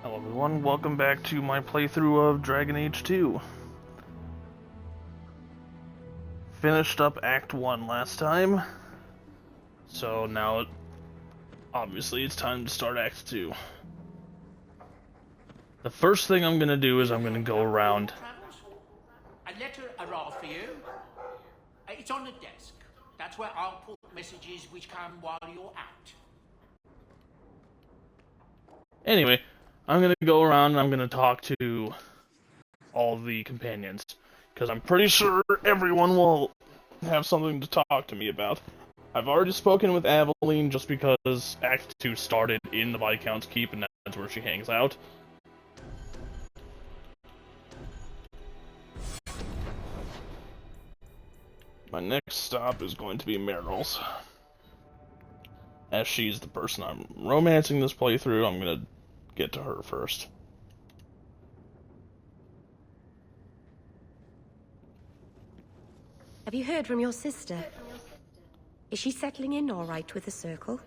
Hello everyone, welcome back to my playthrough of Dragon Age 2. Finished up Act 1 last time, so now obviously it's time to start Act 2. The first thing I'm gonna do is I'm gonna go around. A letter arrived for you. It's on the desk. That's where I'll put messages which come while you're out. Anyway, I'm gonna go around and I'm gonna talk to all the companions, because I'm pretty sure everyone will have something to talk to me about. I've already spoken with Aveline just because Act 2 started in the Viscount's Keep and that's where she hangs out. My next stop is going to be Meryl's, as she's the person I'm romancing this playthrough. I'm gonna get to her first. Have you heard from your sister? Is she settling in all right with the circle?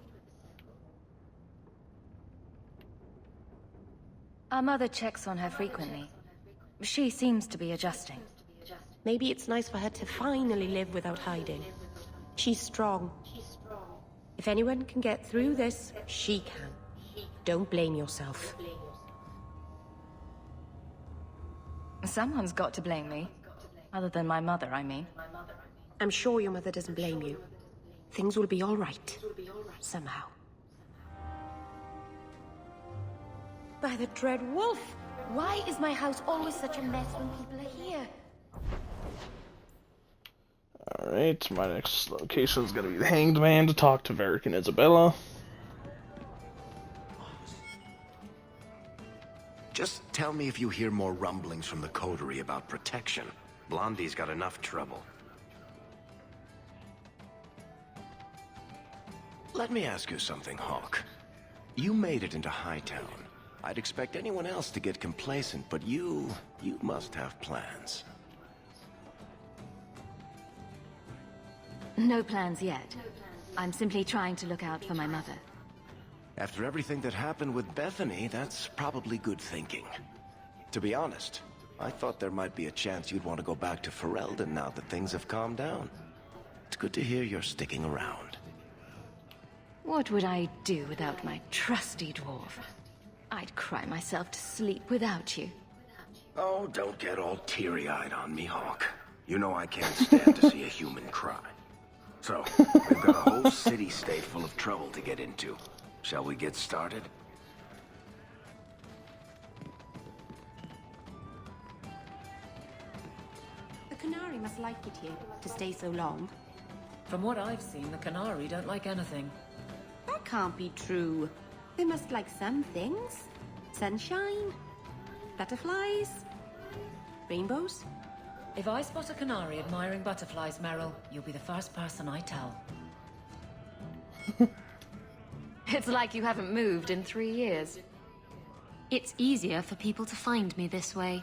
Our mother checks on her frequently. She seems to be adjusting. Maybe it's nice for her to finally live without hiding. She's strong. If anyone can get through this, she can. Don't blame yourself. Someone's got to blame me. Other than my mother, I mean. I'm sure your mother doesn't blame you. Things will be all right. Somehow. By the Dread Wolf! Why is my house always such a mess when people are here? Alright, my next location is going to be the Hanged Man to talk to Varric and Isabella. Just tell me if you hear more rumblings from the Coterie about protection. Blondie's got enough trouble. Let me ask you something, Hawke. You made it into Hightown. I'd expect anyone else to get complacent, but you must have plans. No plans yet. I'm simply trying to look out for my mother. After everything that happened with Bethany, that's probably good thinking. To be honest, I thought there might be a chance you'd want to go back to Ferelden now that things have calmed down. It's good to hear you're sticking around. What would I do without my trusty dwarf? I'd cry myself to sleep without you. Oh, don't get all teary-eyed on me, Hawke. You know I can't stand to see a human cry. So, we've got a whole city-state full of trouble to get into. Shall we get started? The Qunari must like it here, to stay so long. From what I've seen, the Qunari don't like anything. That can't be true. They must like some things. Sunshine, butterflies, rainbows. If I spot a Qunari admiring butterflies, Meryl, you'll be the first person I tell. It's like you haven't moved in 3 years. It's easier for people to find me this way.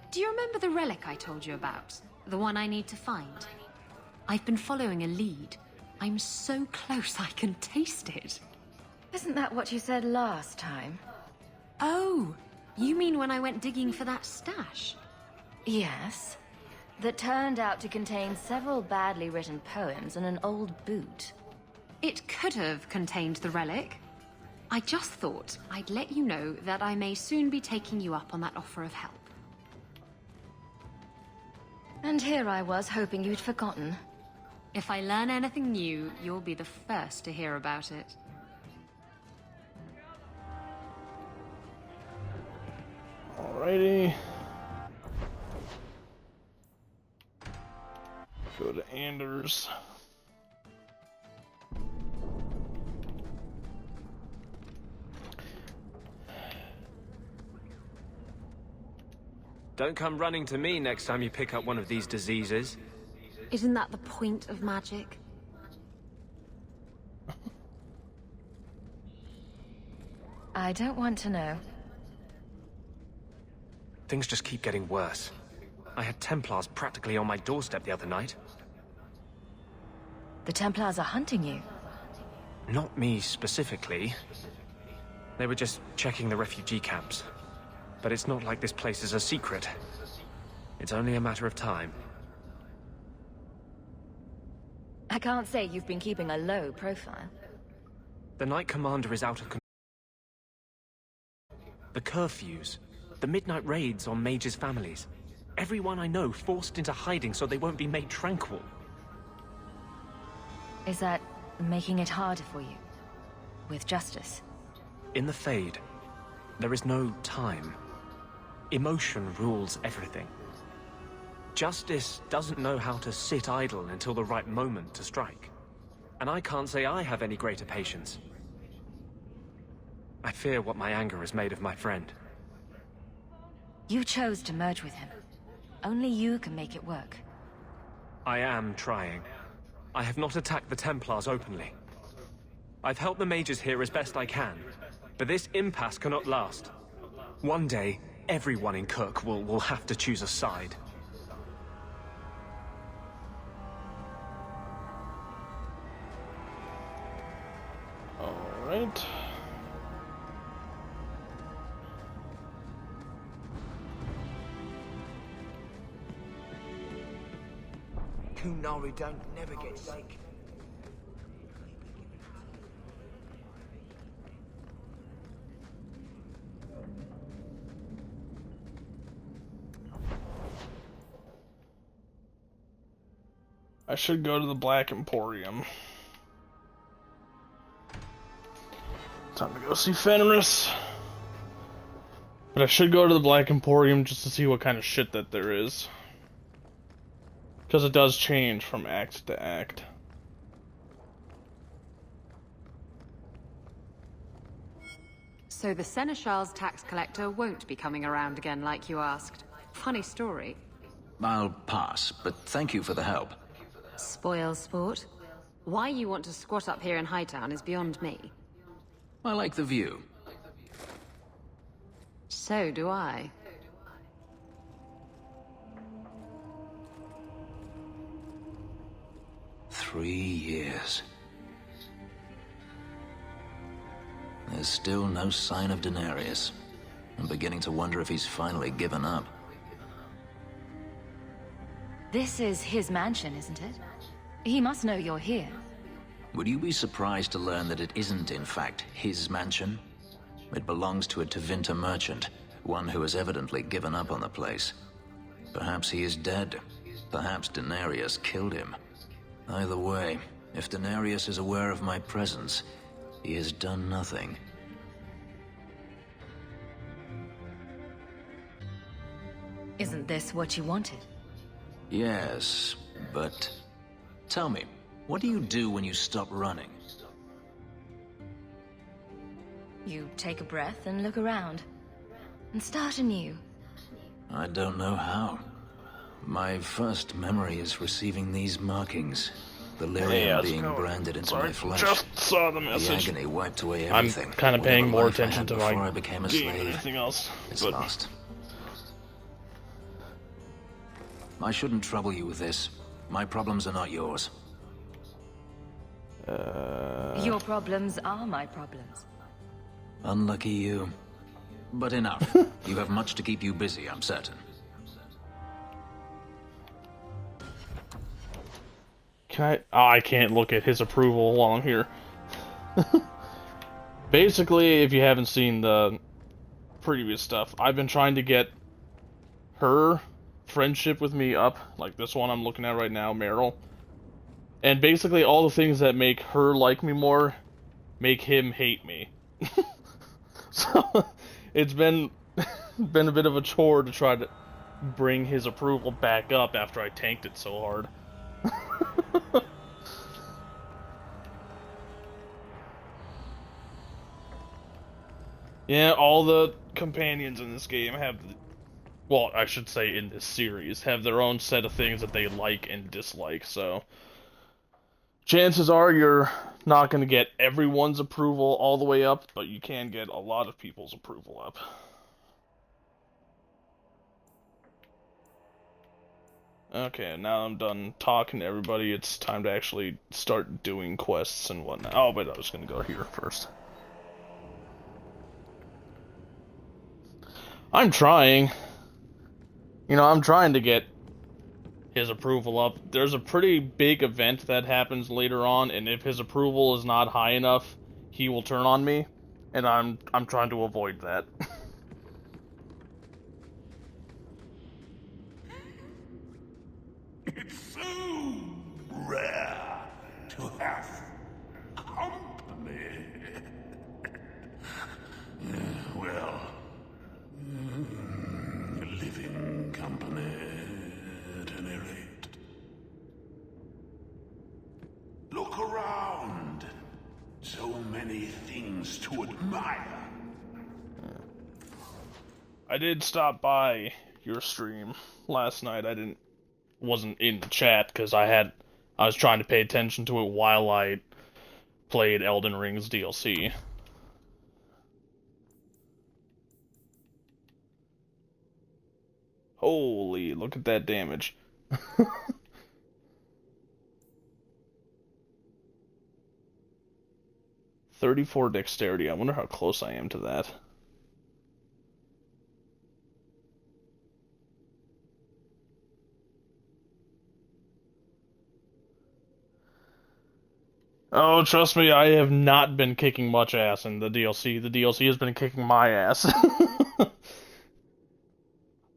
Do you remember the relic I told you about? The one I need to find? I've been following a lead. I'm so close I can taste it. Isn't that what you said last time? Oh, you mean when I went digging for that stash? Yes. That turned out to contain several badly written poems and an old boot. It could have contained the relic. I just thought I'd let you know that I may soon be taking you up on that offer of help. And here I was hoping you'd forgotten. If I learn anything new, you'll be the first to hear about it. Alrighty. Go to Anders. Don't come running to me next time you pick up one of these diseases. Isn't that the point of magic? I don't want to know. Things just keep getting worse. I had Templars practically on my doorstep the other night. The Templars are hunting you. Not me specifically. They were just checking the refugee camps. But it's not like this place is a secret. It's only a matter of time. I can't say you've been keeping a low profile. The Knight Commander is out of control. The curfews, the midnight raids on mages' families. Everyone I know forced into hiding so they won't be made tranquil. Is that making it harder for you? With justice? In the Fade, there is no time. Emotion rules everything. Justice doesn't know how to sit idle until the right moment to strike. And I can't say I have any greater patience. I fear what my anger has made of my friend. You chose to merge with him. Only you can make it work. I am trying. I have not attacked the Templars openly. I've helped the mages here as best I can, but this impasse cannot last. One day, everyone in Kirk will have to choose a side. Alright. Qunari don't never get sick. I should go to the Black Emporium. Time to go see Fenris. But I should go to the Black Emporium just to see what kind of shit that there is. Because it does change from act to act. So the Seneschal's tax collector won't be coming around again like you asked. Funny story. I'll pass, but thank you for the help. Spoil sport. Why you want to squat up here in Hightown is beyond me. I like the view. So do I. Three years. There's still no sign of Denarius. I'm beginning to wonder if he's finally given up. This is his mansion, isn't it? He must know you're here. Would you be surprised to learn that it isn't, in fact, his mansion? It belongs to a Tevinter merchant, one who has evidently given up on the place. Perhaps he is dead. Perhaps Denarius killed him. Either way, if Denarius is aware of my presence, he has done nothing. Isn't this what you wanted? Yes, but... Tell me, what do you do when you stop running? You take a breath and look around. And start anew. I don't know how. My first memory is receiving these markings. The lyrium being branded into my flesh. Just saw the message. The agony wiped away everything. I'm kind of paying more attention to before my I became a game than slave. anything else. It's lost. I shouldn't trouble you with this. My problems are not yours. Your problems are my problems. Unlucky you. But enough. You have much to keep you busy, I'm certain. Can I? Oh, I can't look at his approval along here. Basically, if you haven't seen the previous stuff, I've been trying to get her friendship with me up, like this one I'm looking at right now, Meryl. And basically all the things that make her like me more make him hate me. So it's been a bit of a chore to try to bring his approval back up after I tanked it so hard. Yeah, all the companions in this game have, well, I should say in this series, have their own set of things that they like and dislike, so chances are you're not going to get everyone's approval all the way up, but you can get a lot of people's approval up. Okay, now I'm done talking to everybody, it's time to actually start doing quests and whatnot. Oh, but I was going to go here first. I'm trying. You know, I'm trying to get his approval up. There's a pretty big event that happens later on, and if his approval is not high enough, he will turn on me, and I'm trying to avoid that. It's so rare to have company. Well, living company at any rate. Look around. So many things to admire. I did stop by your stream last night. Wasn't in the chat because I was trying to pay attention to it while I played Elden Ring's DLC. Holy, look at that damage. 34 dexterity. I wonder how close I am to that. Oh, trust me, I have not been kicking much ass in the DLC. The DLC has been kicking my ass.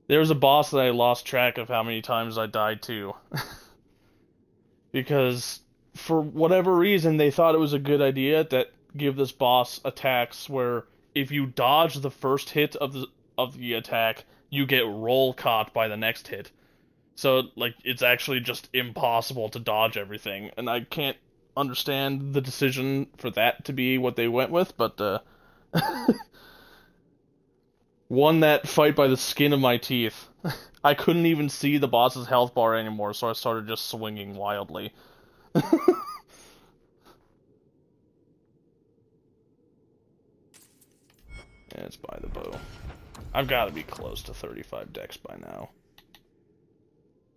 There was a boss that I lost track of how many times I died to. Because, for whatever reason, they thought it was a good idea that give this boss attacks where if you dodge the first hit of the attack, you get roll caught by the next hit. So, like, it's actually just impossible to dodge everything. And I can't understand the decision for that to be what they went with, but, won that fight by the skin of my teeth. I couldn't even see the boss's health bar anymore, so I started just swinging wildly. Yeah, it's by the bow. I've got to be close to 35 dex by now.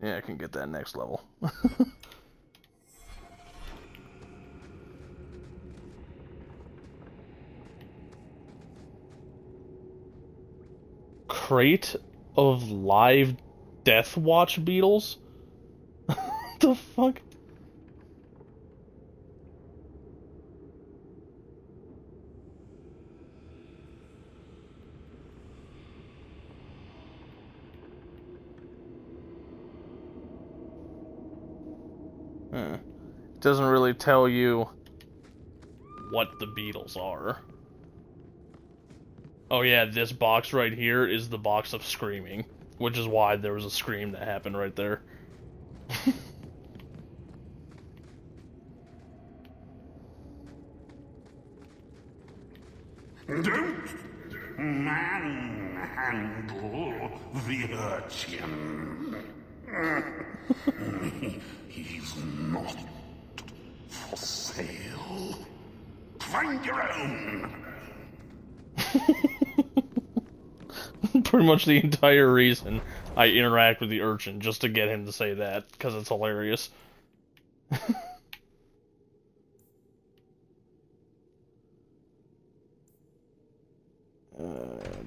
Yeah, I can get that next level. Crate of live Death Watch beetles? What the fuck? It doesn't really tell you what the beetles are. Oh yeah, this box right here is the box of screaming, which is why there was a scream that happened right there. Don't manhandle the urchin. He's not for sale. Find your own. Pretty much the entire reason I interact with the urchin, just to get him to say that, because it's hilarious.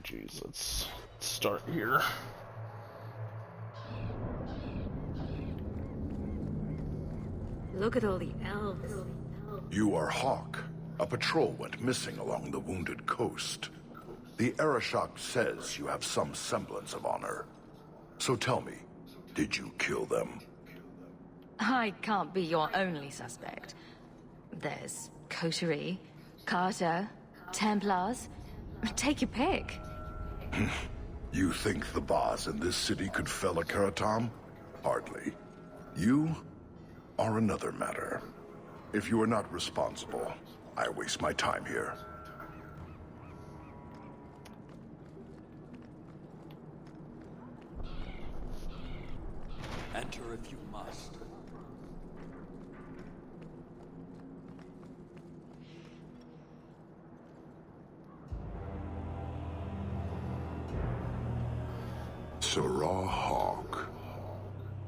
Jeez, let's start here. Look at all the elves. You are Hawk. A patrol went missing along the Wounded Coast. The Arishok says you have some semblance of honor. So tell me, did you kill them? I can't be your only suspect. There's Coterie, Carter, Templars. Take your pick. You think the boss in this city could fell a Karatam? Hardly. You are another matter. If you are not responsible, I waste my time here. Enter if you must. Sarah Hawk.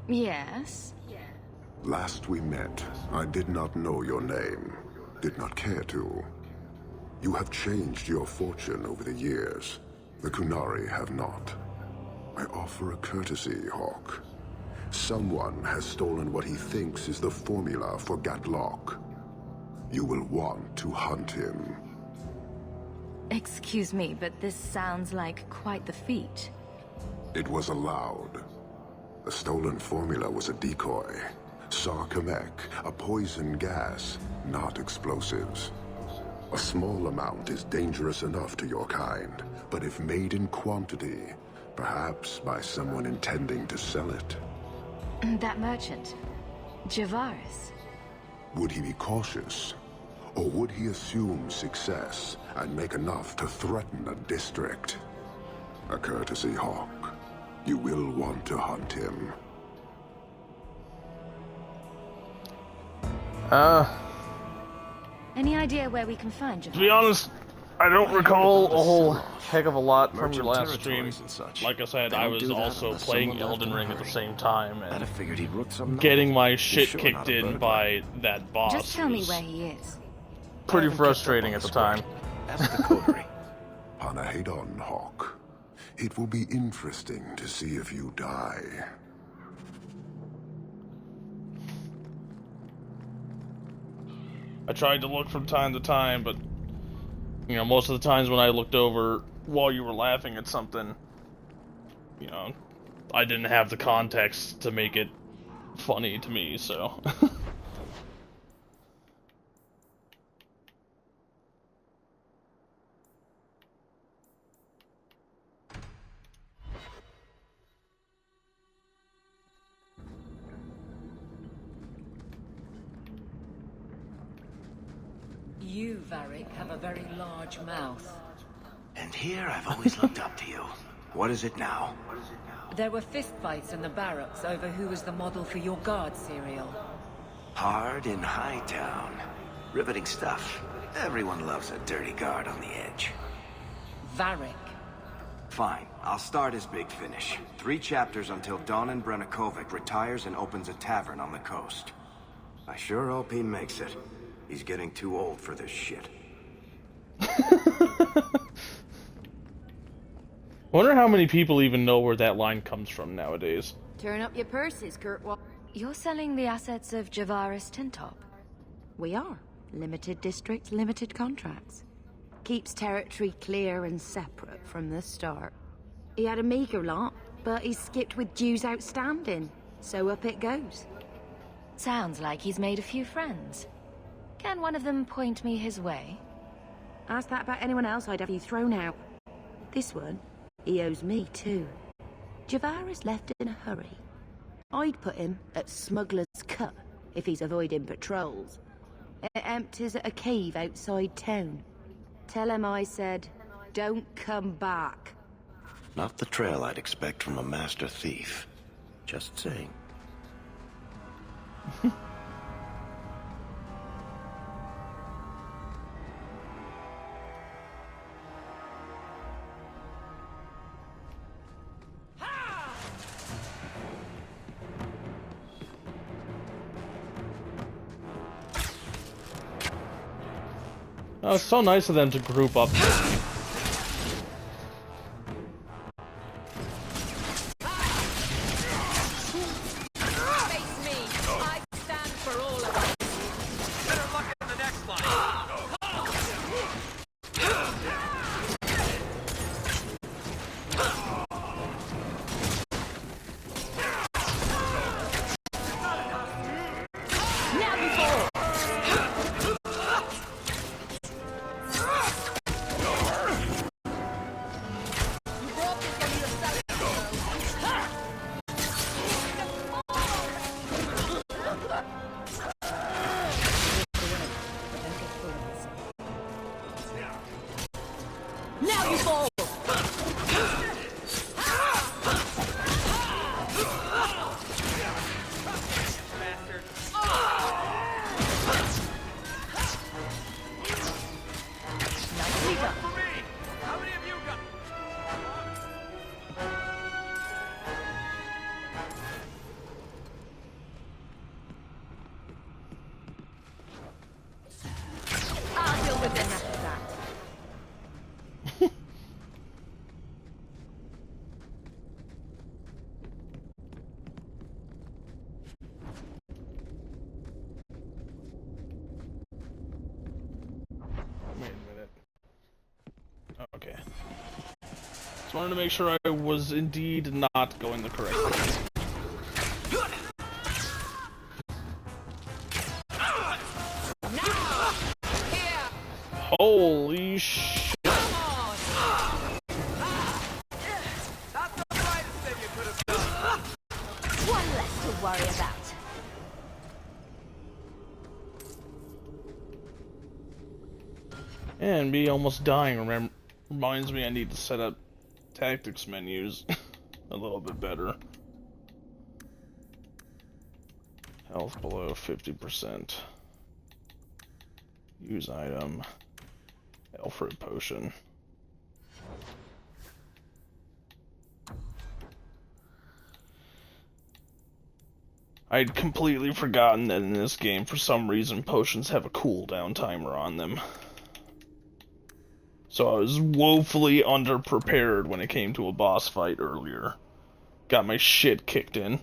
Yes? Last we met, I did not know your name. Did not care to. You have changed your fortune over the years. The Kunari have not. I offer a courtesy, Hawk. Someone has stolen what he thinks is the formula for Gatlok. You will want to hunt him. Excuse me, but this sounds like quite the feat. It was allowed. The stolen formula was a decoy. Sarkamek, a poison gas, not explosives. A small amount is dangerous enough to your kind, but if made in quantity, perhaps by someone intending to sell it. That merchant, Javaris. Would he be cautious? Or would he assume success and make enough to threaten a district? A courtesy, Hawk. You will want to hunt him. Any idea where we can find Javaris? To be honest, I don't recall a whole heck of a lot from your last stream. Like I said, I was also playing Elden Ring at the same time and getting my shit kicked in by that boss. Just tell me where he is. Pretty frustrating at the time. Panahedon, Hawk. It will be interesting to see if you die. I tried to look from time to time, but you know, most of the times when I looked over while you were laughing at something, you know, I didn't have the context to make it funny to me, so. You, Varric, have a very large mouth. And here I've always looked up to you. What is it now? There were fistfights in the barracks over who was the model for your guard cereal. Hard in Hightown. Riveting stuff. Everyone loves a dirty guard on the edge. Varric. Fine. I'll start as Big Finish. 3 chapters until Donan Brennakovic retires and opens a tavern on the coast. I sure hope he makes it. He's getting too old for this shit. Wonder how many people even know where that line comes from nowadays. Turn up your purses, Kurtwa. You're selling the assets of Javaris Tintop? We are. Limited districts, limited contracts. Keeps territory clear and separate from the start. He had a meager lot, but he skipped with dues outstanding. So up it goes. Sounds like he's made a few friends. Can one of them point me his way? Ask that about anyone else, I'd have you thrown out. This one, he owes me too. Javaris left in a hurry. I'd put him at Smuggler's Cut if he's avoiding patrols. It empties at a cave outside town. Tell him I said, don't come back. Not the trail I'd expect from a master thief. Just saying. Oh, it's so nice of them to group up. wanted to make sure I was indeed not going the correct way. Holy shit. One less to worry about. And me almost dying reminds me I need to set up tactics menus a little bit better. Health below 50%. Use item. Alfred potion. I'd completely forgotten that in this game, for some reason, potions have a cooldown timer on them. So I was woefully underprepared when it came to a boss fight earlier. Got my shit kicked in.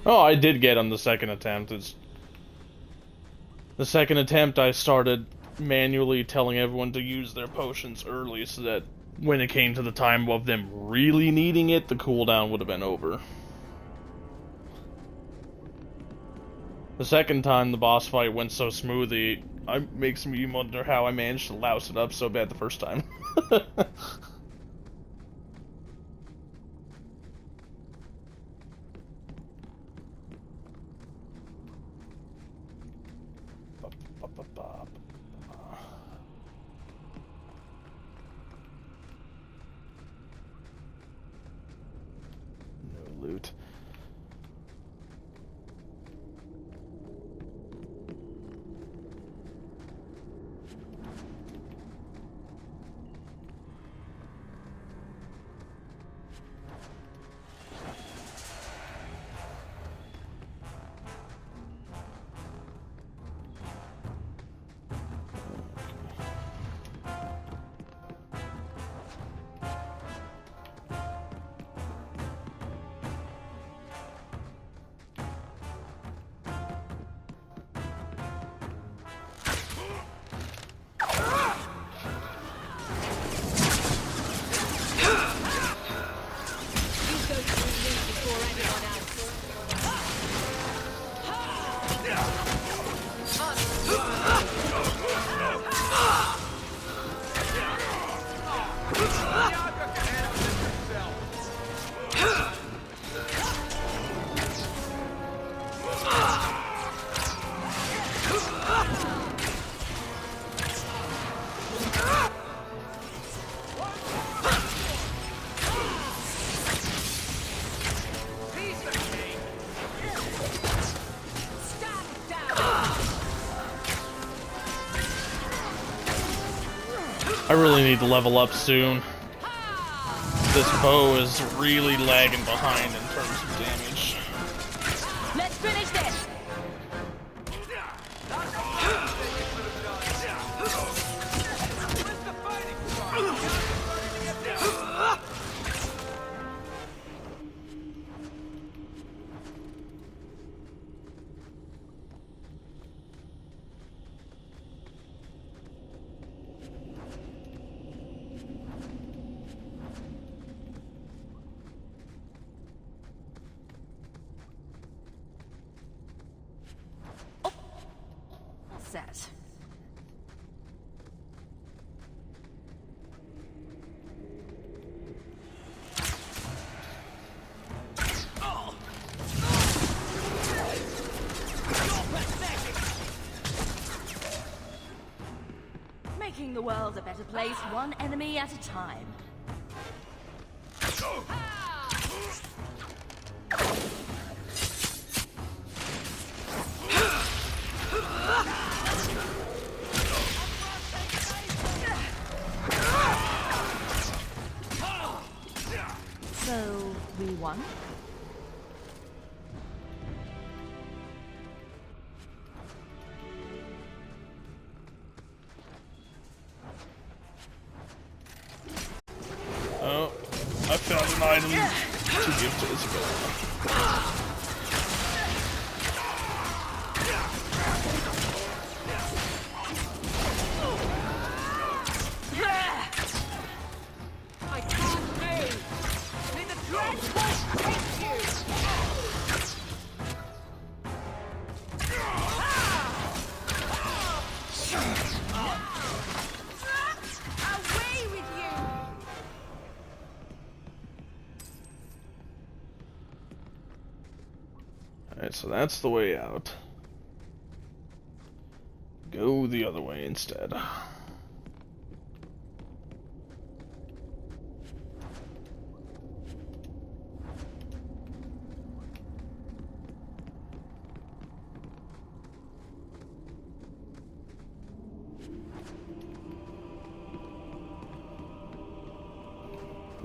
Oh, I did get on the second attempt. The second attempt I started manually telling everyone to use their potions early so that when it came to the time of them really needing it, the cooldown would have been over. The second time the boss fight went so smoothly, it makes me wonder how I managed to louse it up so bad the first time. No loot. I really need to level up soon. This bow is really lagging behind in terms of damage. Let's finish this! Set. Making the world a better place, one enemy at a time. So, we won? item to give to Isabella. I can't move. May the dreadful take you. Away with you. Alright, so that's the way out. Go the other way instead.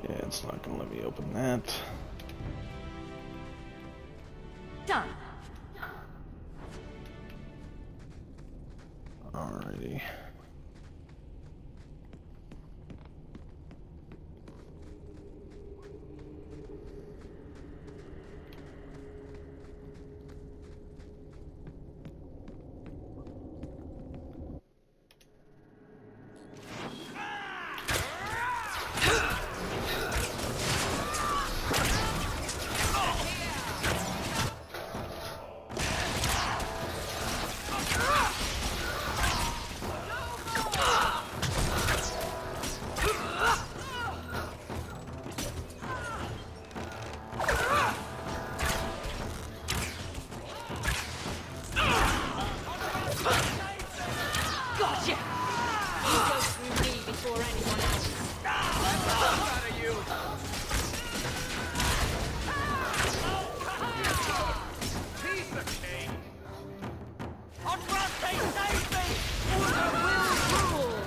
Yeah, it's not gonna let me open that. Done. Alrighty. Gotcha! You go through me before anyone else. I'm proud of you. Piece of cake. Andraste, save me! Order will rule!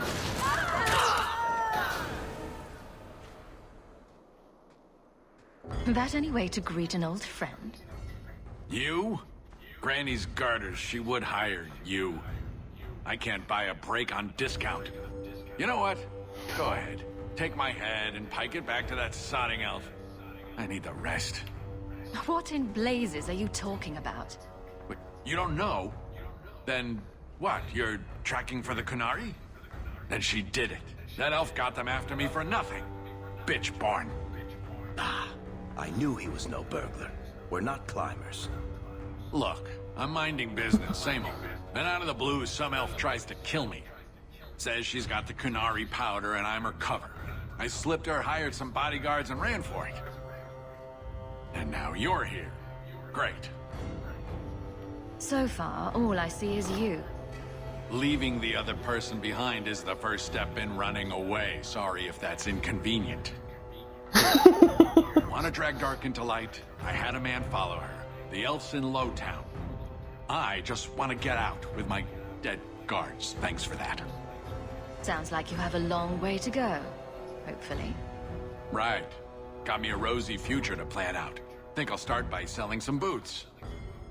That any way to greet an old friend? You? Granny's garters, she would hire you. I can't buy a break on discount. You know what? Go ahead. Take my head and pike it back to that sodding elf. I need the rest. What in blazes are you talking about? But you don't know? Then what? You're tracking for the Qunari? Then she did it. That elf got them after me for nothing. Bitch born. I knew he was no burglar. We're not climbers. Look, I'm minding business, same old. Then out of the blue, some elf tries to kill me. Says she's got the Qunari powder and I'm her cover. I slipped her, hired some bodyguards, and ran for it. And now you're here. Great. So far, all I see is you. Leaving the other person behind is the first step in running away. Sorry if that's inconvenient. Want to drag Dark into light? I had a man follow her. The elf's in Lowtown. I just want to get out with my dead guards. Thanks for that. Sounds like you have a long way to go. Hopefully. Right. Got me a rosy future to plan out. Think I'll start by selling some boots.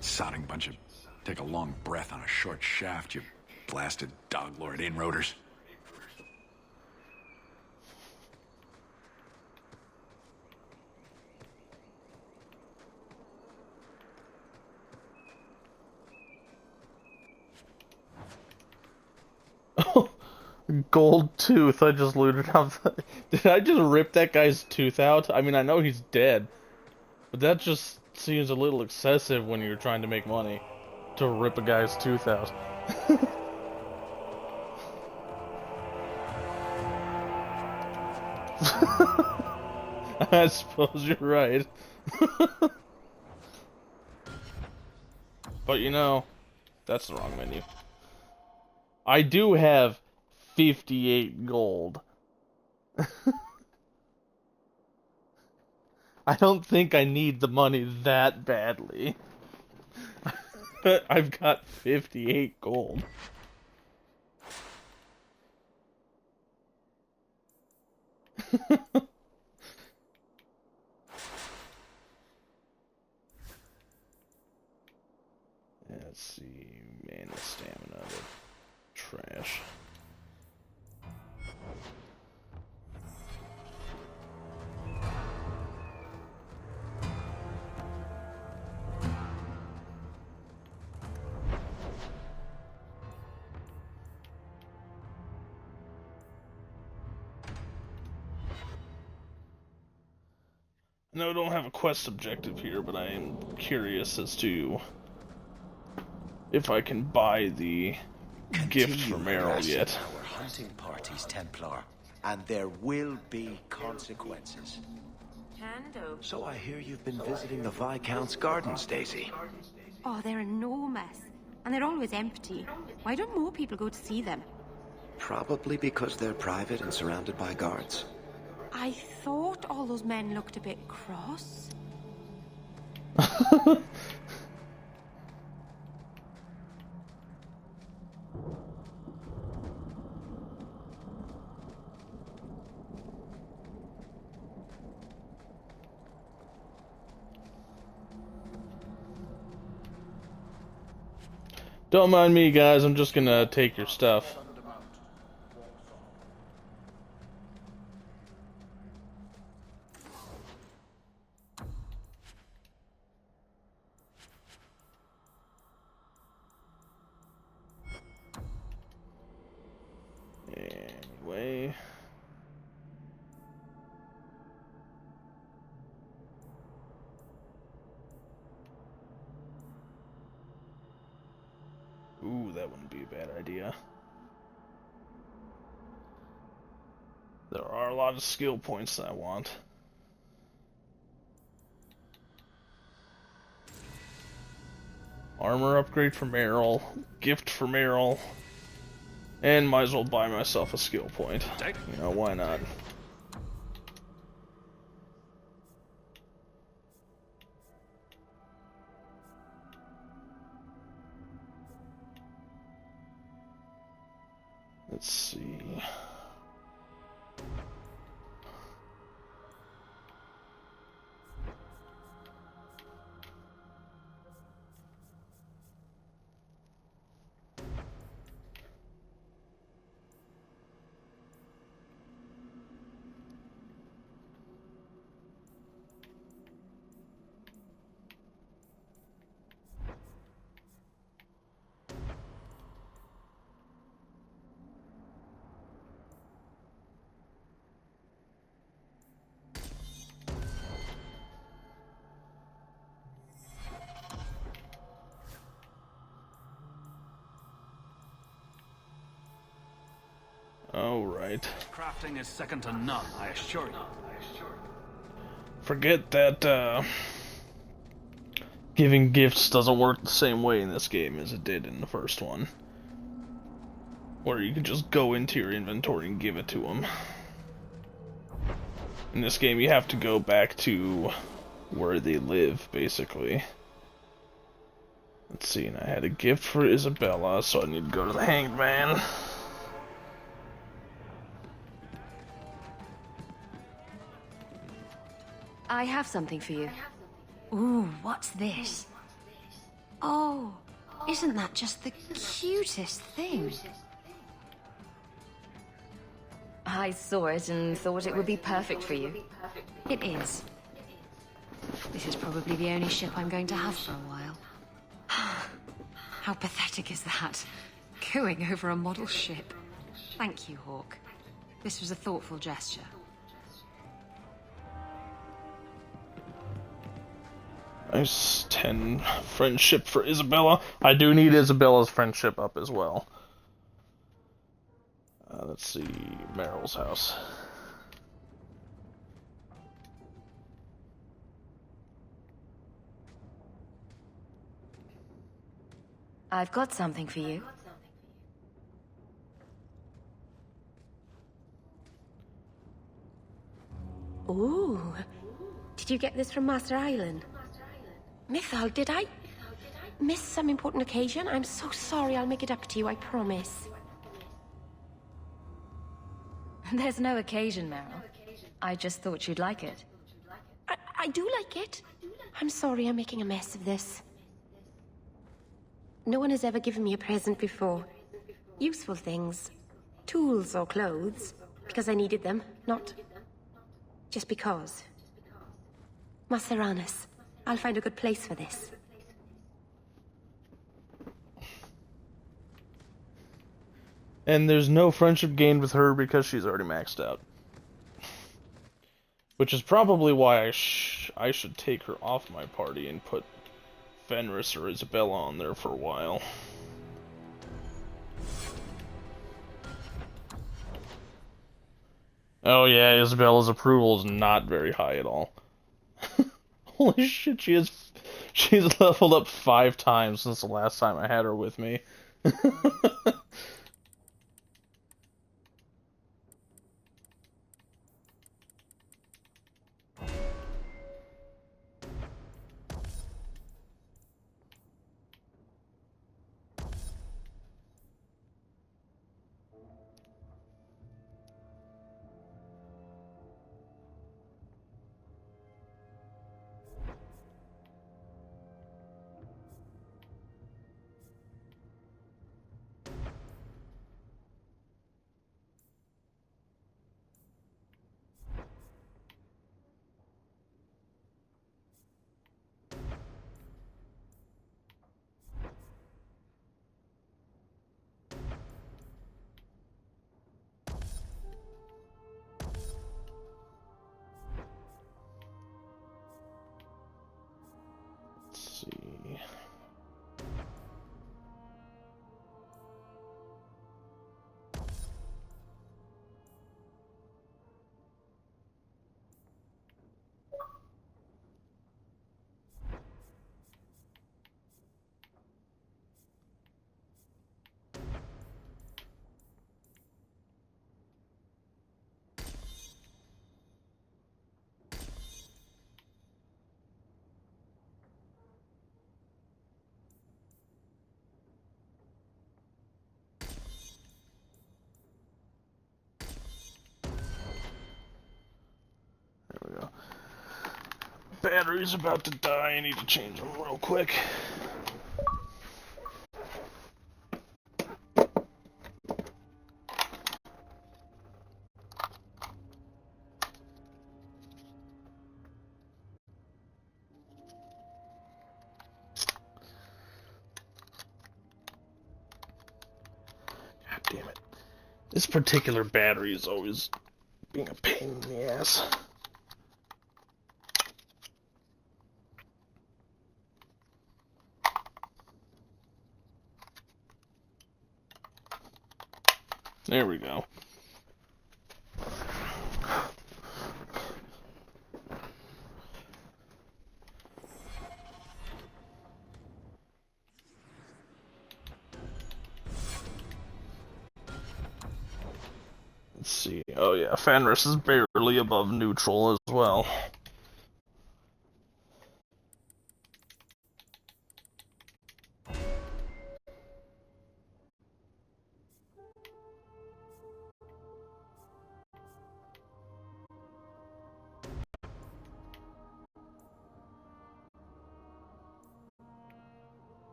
Sodding bunch of... Take a long breath on a short shaft, you blasted dog lord inroaders. Gold tooth, I just looted up. Did I just rip that guy's tooth out? I mean, I know he's dead, but that just seems a little excessive when you're trying to make money, to rip a guy's tooth out. I suppose you're right. But you know, that's the wrong menu. I do have 58 gold. I don't think I need the money that badly. I've got 58 gold. Let's see, mana, stamina, trash. No, I don't have a quest objective here, but I am curious as to if I can buy the gift from Meryl yet. Our hunting parties, Templar, and there will be consequences. So I hear you've been visiting the Viscount's gardens, Daisy. Oh, they're enormous. And they're always empty. Why don't more people go to see them? Probably because they're private and surrounded by guards. I thought all those men looked a bit cross. Don't mind me, guys. I'm just gonna take your stuff. Anyway. Ooh, that wouldn't be a bad idea. There are a lot of skill points that I want. Armor upgrade for Meryl, gift for Meryl, and might as well buy myself a skill point. You know, why not? Let's see. All right. Crafting is second to none, I assure you. Forget that giving gifts doesn't work the same way in this game as it did in the first one, where you can just go into your inventory and give it to them. In this game, you have to go back to where they live, basically. Let's see, and I had a gift for Isabella, so I need to go to the Hanged Man. I have something for you. Ooh, what's this? Oh, isn't that just the cutest thing? I saw it and thought it would be perfect for you. It is. This is probably the only ship I'm going to have for a while. How pathetic is that? Going over a model ship. Thank you, Hawk. This was a thoughtful gesture. Nice, 10 friendship for Isabella. I do need Isabella's friendship up as well. Let's see, Meryl's house. I've got something for you. Ooh. Did you get this from Master Island? Mythal, did I miss some important occasion? I'm so sorry. I'll make it up to you, I promise. There's no occasion, Meryl. I just thought you'd like it. I do like it. I'm sorry I'm making a mess of this. No one has ever given me a present before. Useful things. Tools or clothes. Because I needed them, not just because. Maseranis, I'll find a good place for this. And there's no friendship gained with her because she's already maxed out. Which is probably why I I should take her off my party and put Fenris or Isabella on there for a while. Oh yeah, Isabella's approval is not very high at all. Holy shit, she's leveled up 5 times since the last time I had her with me. There we go. Battery's about to die. I need to change them real quick. God damn it. This particular battery is always being a pain in the ass. There we go. Let's see. Oh yeah, Fenris is barely above neutral as well.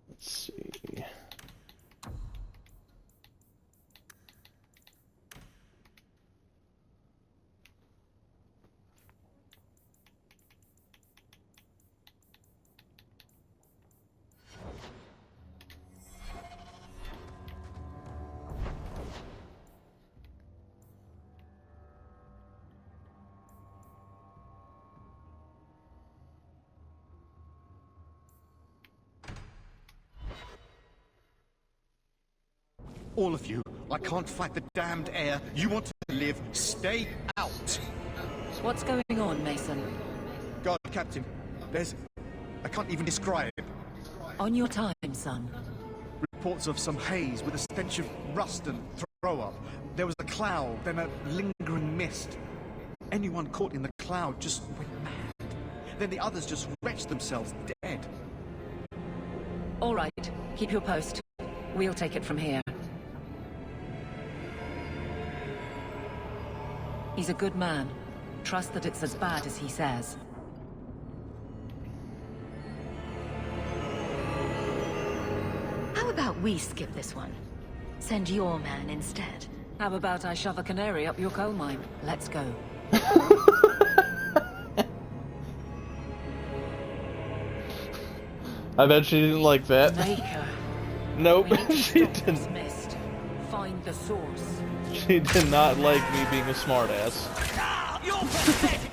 Let's see. All of you, I can't fight the damned air. You want to live, stay out. What's going on, Mason? God, Captain, I can't even describe. On your time, son. Reports of some haze with a stench of rust and throw-up. There was a cloud, then a lingering mist. Anyone caught in the cloud just went mad. Then the others just wretched themselves dead. All right, keep your post. We'll take it from here. He's a good man. Trust that it's as bad as he says. How about we skip this one? Send your man instead. How about I shove a canary up your coal mine? Let's go. I bet she didn't like that. Maker. Nope, she didn't. Missed. Find the source. She did not like me being a smartass. You're pathetic!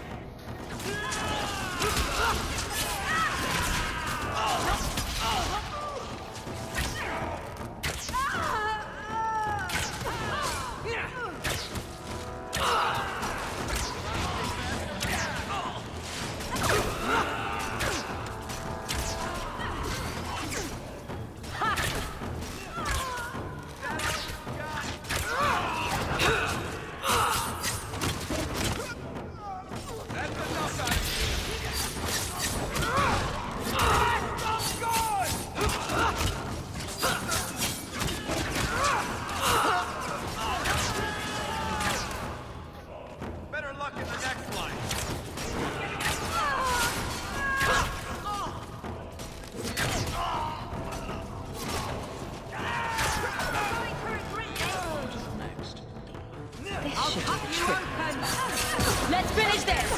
Let's finish this!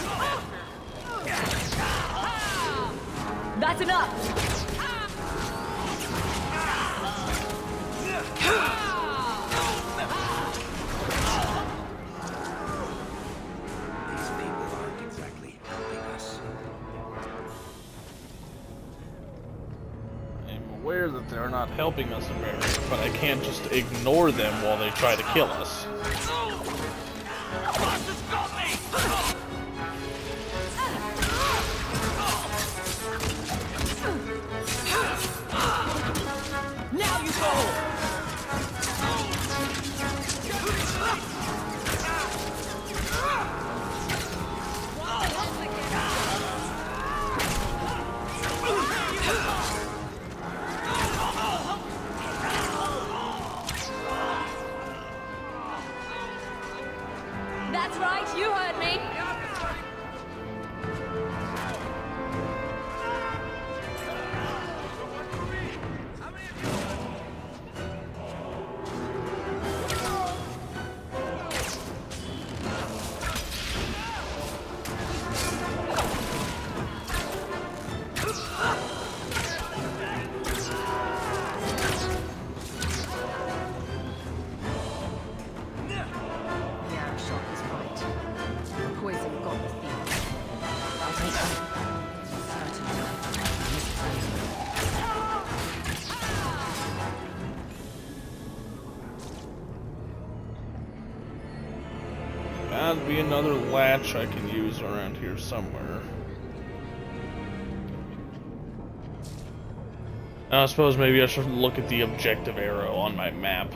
That's enough! These people aren't exactly helping us. I'm aware that they're not helping us in very much, but I can't just ignore them while they try to kill us. Now you go! That's right, you heard me! Yeah, Shock is right. Poison got the thief. I'll take her. Gotta be another latch I can use around here somewhere. I suppose maybe I should look at the objective arrow on my map.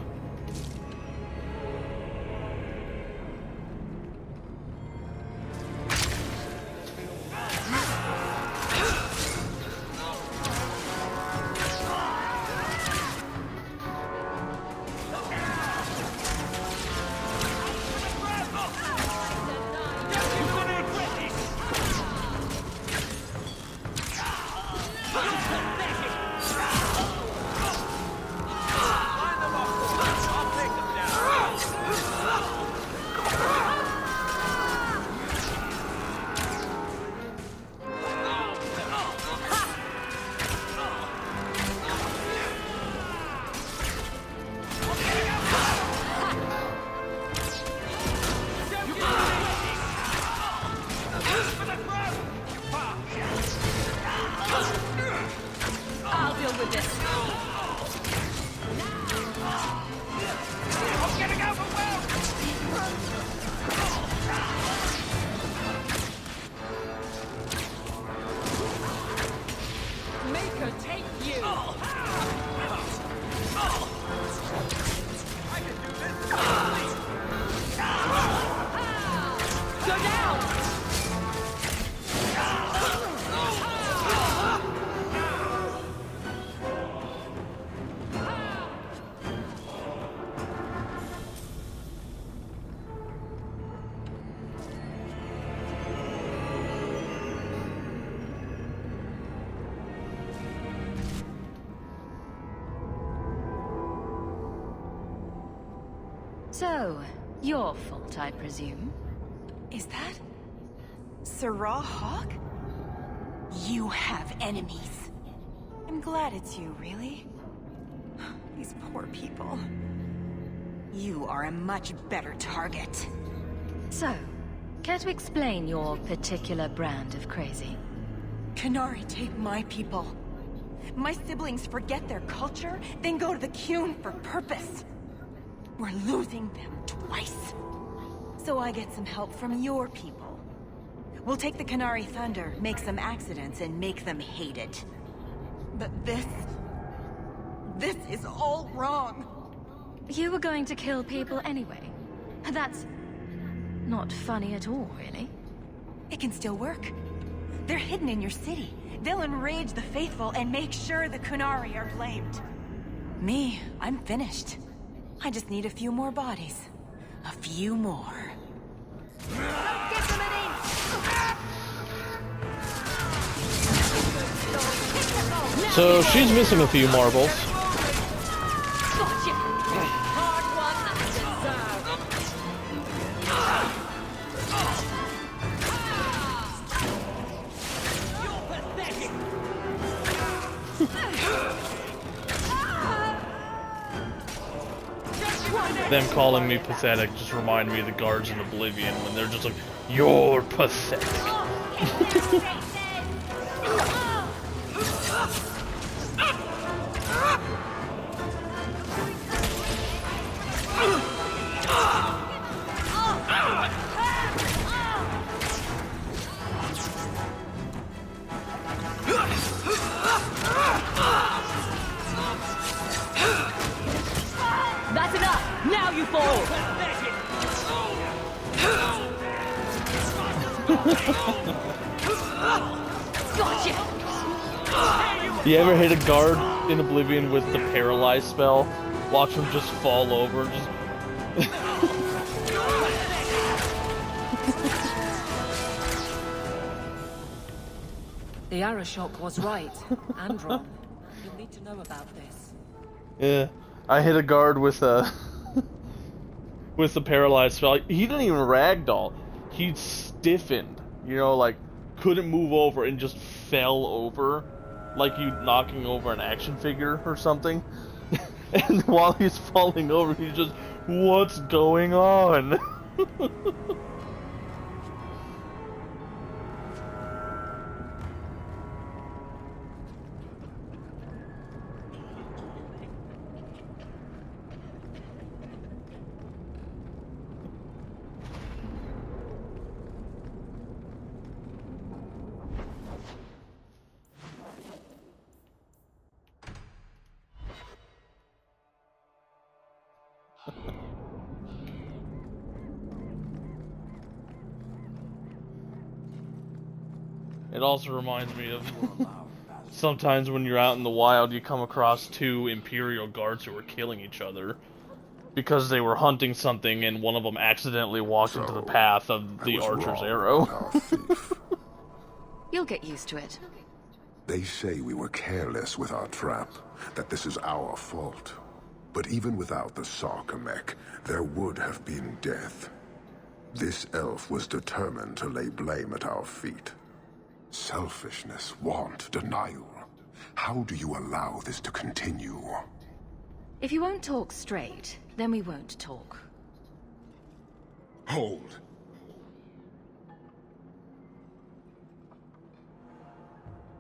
I'll deal with this. I'm getting overwhelmed! Make her take you! Go down! So, your fault, I presume? Is that Sirrah Hawk? You have enemies. I'm glad it's you, really. These poor people. You are a much better target. So, care to explain your particular brand of crazy? Qunari take my people. My siblings forget their culture, then go to the Qun for purpose. We're losing them twice. So I get some help from your people. We'll take the Qunari Thunder, make some accidents, and make them hate it. But this is all wrong. You were going to kill people anyway. That's not funny at all, really. It can still work. They're hidden in your city. They'll enrage the faithful and make sure the Qunari are blamed. Me, I'm finished. I just need a few more bodies. A few more. So she's missing a few marbles. Them calling me pathetic just remind me of the guards in Oblivion when they're just like, "You're pathetic." That's enough! Now you fall! Gotcha! You ever hit a guard in Oblivion with the paralyze spell? Watch him just fall over. The Arashok was right, and wrong. You'll need to know about this. Yeah, I hit a guard with a with the paralyzed spell. He didn't even ragdoll. He stiffened. You know, like couldn't move over and just fell over, like you knocking over an action figure or something. And while he's falling over, he's just, "What's going on?" It also reminds me of sometimes when you're out in the wild, you come across two Imperial guards who are killing each other because they were hunting something and one of them accidentally walked into the path of the archer's arrow. You'll get used to it. They say we were careless with our trap, that this is our fault. But even without the Sarkamek, there would have been death. This elf was determined to lay blame at our feet. Selfishness, want, denial. How do you allow this to continue? If you won't talk straight, then we won't talk. Hold.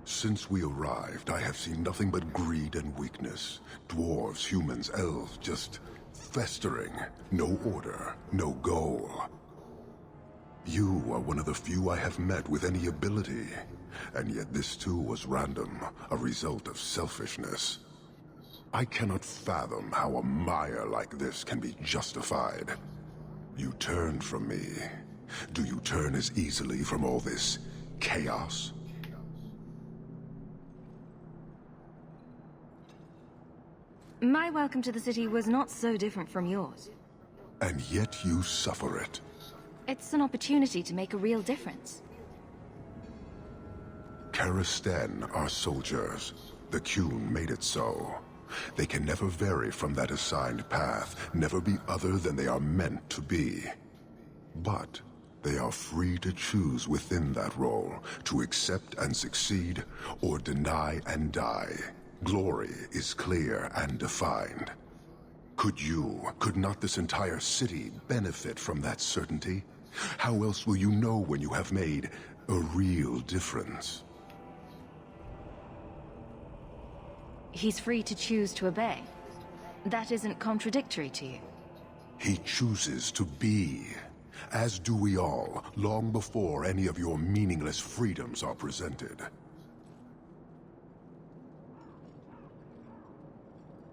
Since we arrived, I have seen nothing but greed and weakness. Dwarves, humans, elves, just festering. No order, no goal. You are one of the few I have met with any ability. And yet this too was random, a result of selfishness. I cannot fathom how a mire like this can be justified. You turned from me. Do you turn as easily from all this chaos? My welcome to the city was not so different from yours. And yet you suffer it. It's an opportunity to make a real difference. Karisten are soldiers. The Qun made it so. They can never vary from that assigned path, never be other than they are meant to be. But they are free to choose within that role, to accept and succeed, or deny and die. Glory is clear and defined. Could not this entire city benefit from that certainty? How else will you know when you have made a real difference? He's free to choose to obey. That isn't contradictory to you. He chooses to be, as do we all, long before any of your meaningless freedoms are presented.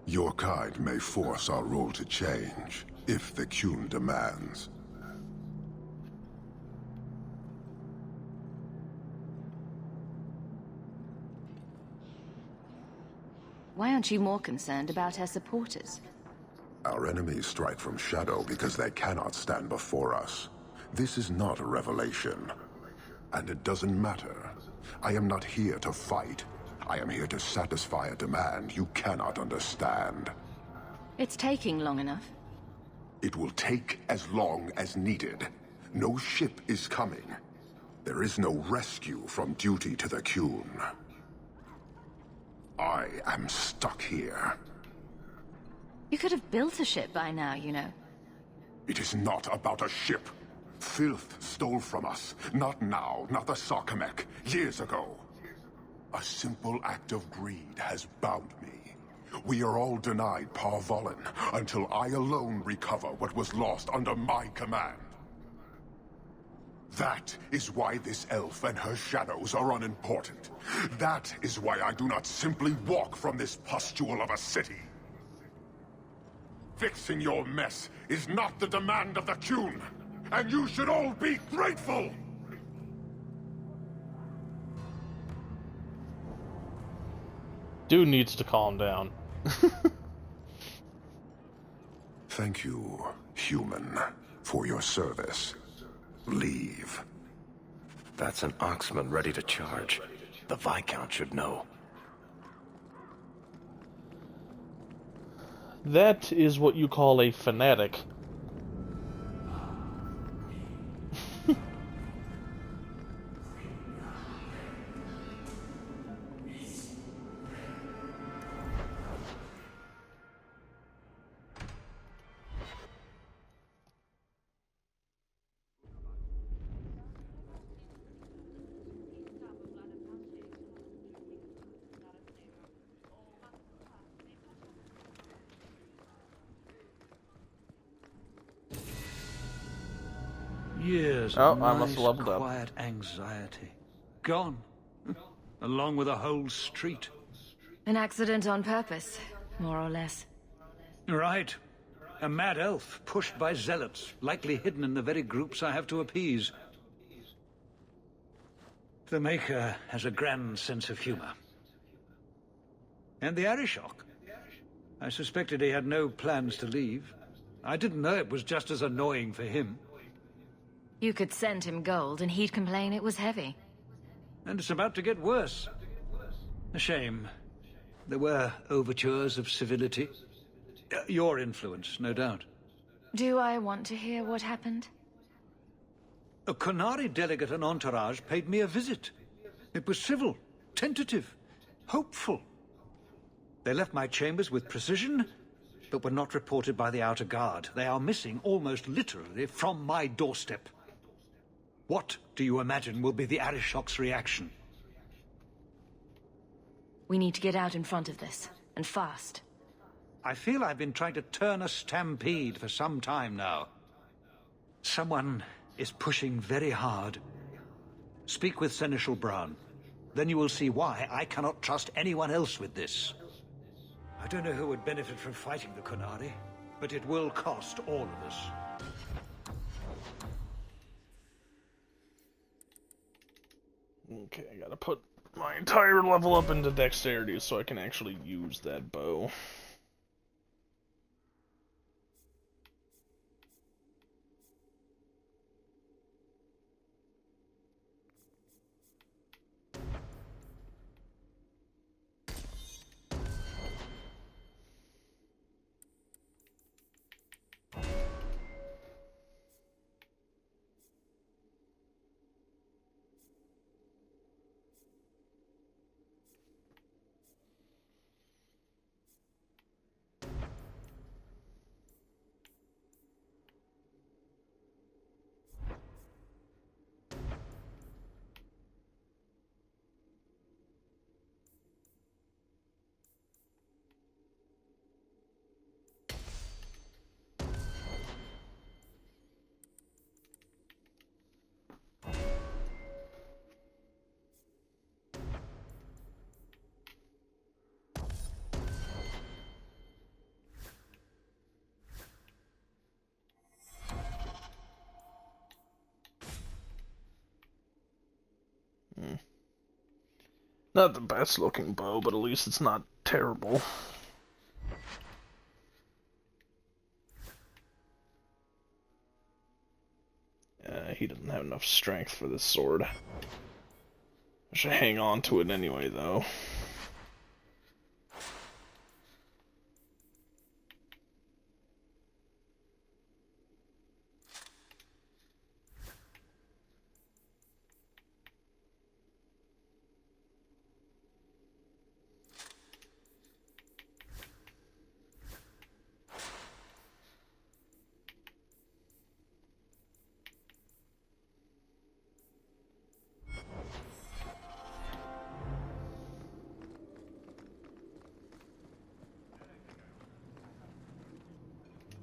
Your kind may force our role to change, if the Qun demands. Why aren't you more concerned about our supporters? Our enemies strike from shadow because they cannot stand before us. This is not a revelation. And it doesn't matter. I am not here to fight. I am here to satisfy a demand you cannot understand. It's taking long enough. It will take as long as needed. No ship is coming. There is no rescue from duty to the Qun. I am stuck here. You could have built a ship by now, you know. It is not about a ship. Filth stole from us. Not now, not the Sarkamek. Years ago. A simple act of greed has bound me. We are all denied Parvolin until I alone recover what was lost under my command. That is why this elf and her shadows are unimportant. That is why I do not simply walk from this pustule of a city. Fixing your mess is not the demand of the Qun, and you should all be grateful! Dude needs to calm down. Thank you, human, for your service. Leave. That's an Oxman ready to charge. The Viscount should know. That is what you call a fanatic. Years Oh, of I must have nice, leveled up. quiet anxiety. Gone. Along with a whole street. An accident on purpose, more or less. Right. A mad elf pushed by zealots, likely hidden in the very groups I have to appease. The Maker has a grand sense of humor. And the Arishok. I suspected he had no plans to leave. I didn't know it was just as annoying for him. You could send him gold and he'd complain it was heavy. And it's about to get worse. A shame. There were overtures of civility. Your influence, no doubt. Do I want to hear what happened? A Qunari delegate and entourage paid me a visit. It was civil, tentative, hopeful. They left my chambers with precision, but were not reported by the outer guard. They are missing almost literally from my doorstep. What do you imagine will be the Arishok's reaction? We need to get out in front of this, and fast. I feel I've been trying to turn a stampede for some time now. Someone is pushing very hard. Speak with Seneschal Braun. Then you will see why I cannot trust anyone else with this. I don't know who would benefit from fighting the Qunari, but it will cost all of us. Okay, I gotta put my entire level up into dexterity so I can actually use that bow. Not the best looking bow, but at least it's not terrible. He doesn't have enough strength for this sword. I should hang on to it anyway, though.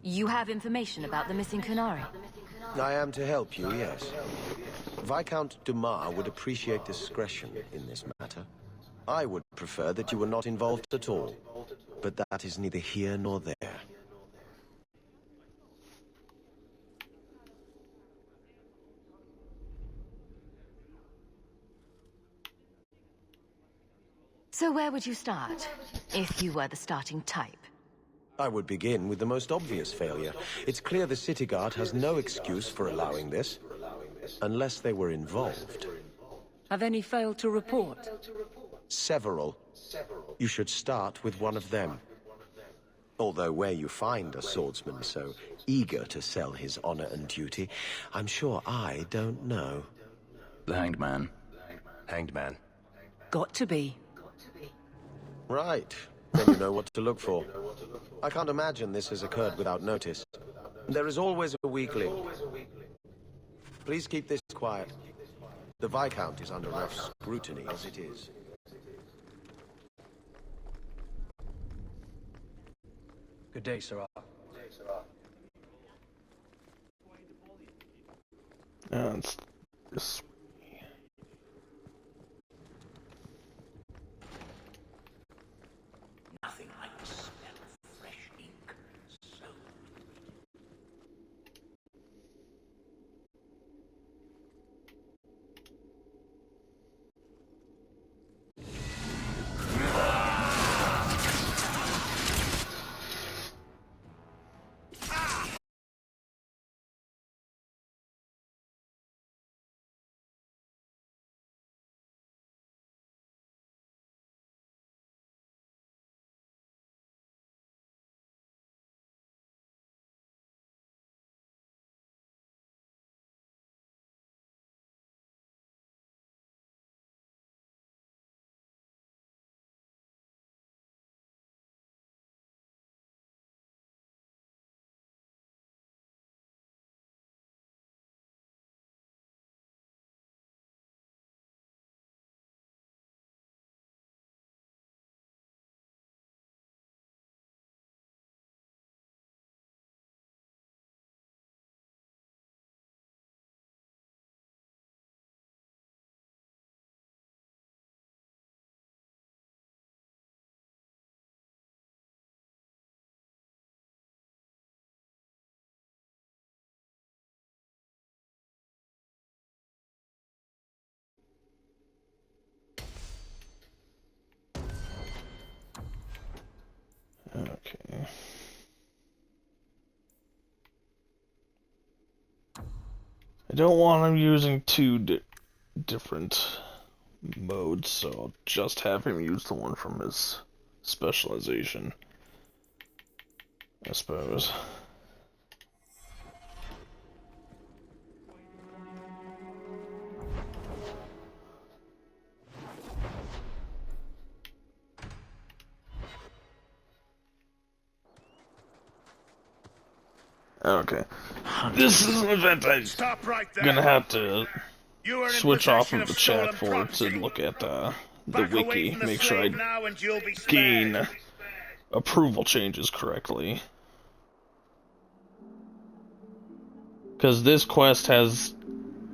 You have information about the missing Kunari? I am to help you, yes. Viscount Dumas would appreciate discretion in this matter. I would prefer that you were not involved at all, but that is neither here nor there. So where would you start, if you were the starting type? I would begin with the most obvious failure. It's clear the City Guard has no excuse for allowing this, unless they were involved. Have any failed to report? Several. You should start with one of them. Although where you find a swordsman so eager to sell his honor and duty, I'm sure I don't know. The Hanged Man. Hanged Man. Got to be. Right. Then you know what to look for. I can't imagine this has occurred without notice. There is always a weak link. Please keep this quiet. The Viscount is under enough scrutiny as it is. Good day, Sirrah. It's this. Nothing like the smell of fresh ink. So Okay. I don't want him using two different modes, so I'll just have him use the one from his specialization, I suppose. Okay. This is an event I'm gonna have to switch off of the chat for to look at the wiki, make sure I gain approval changes correctly. Because this quest has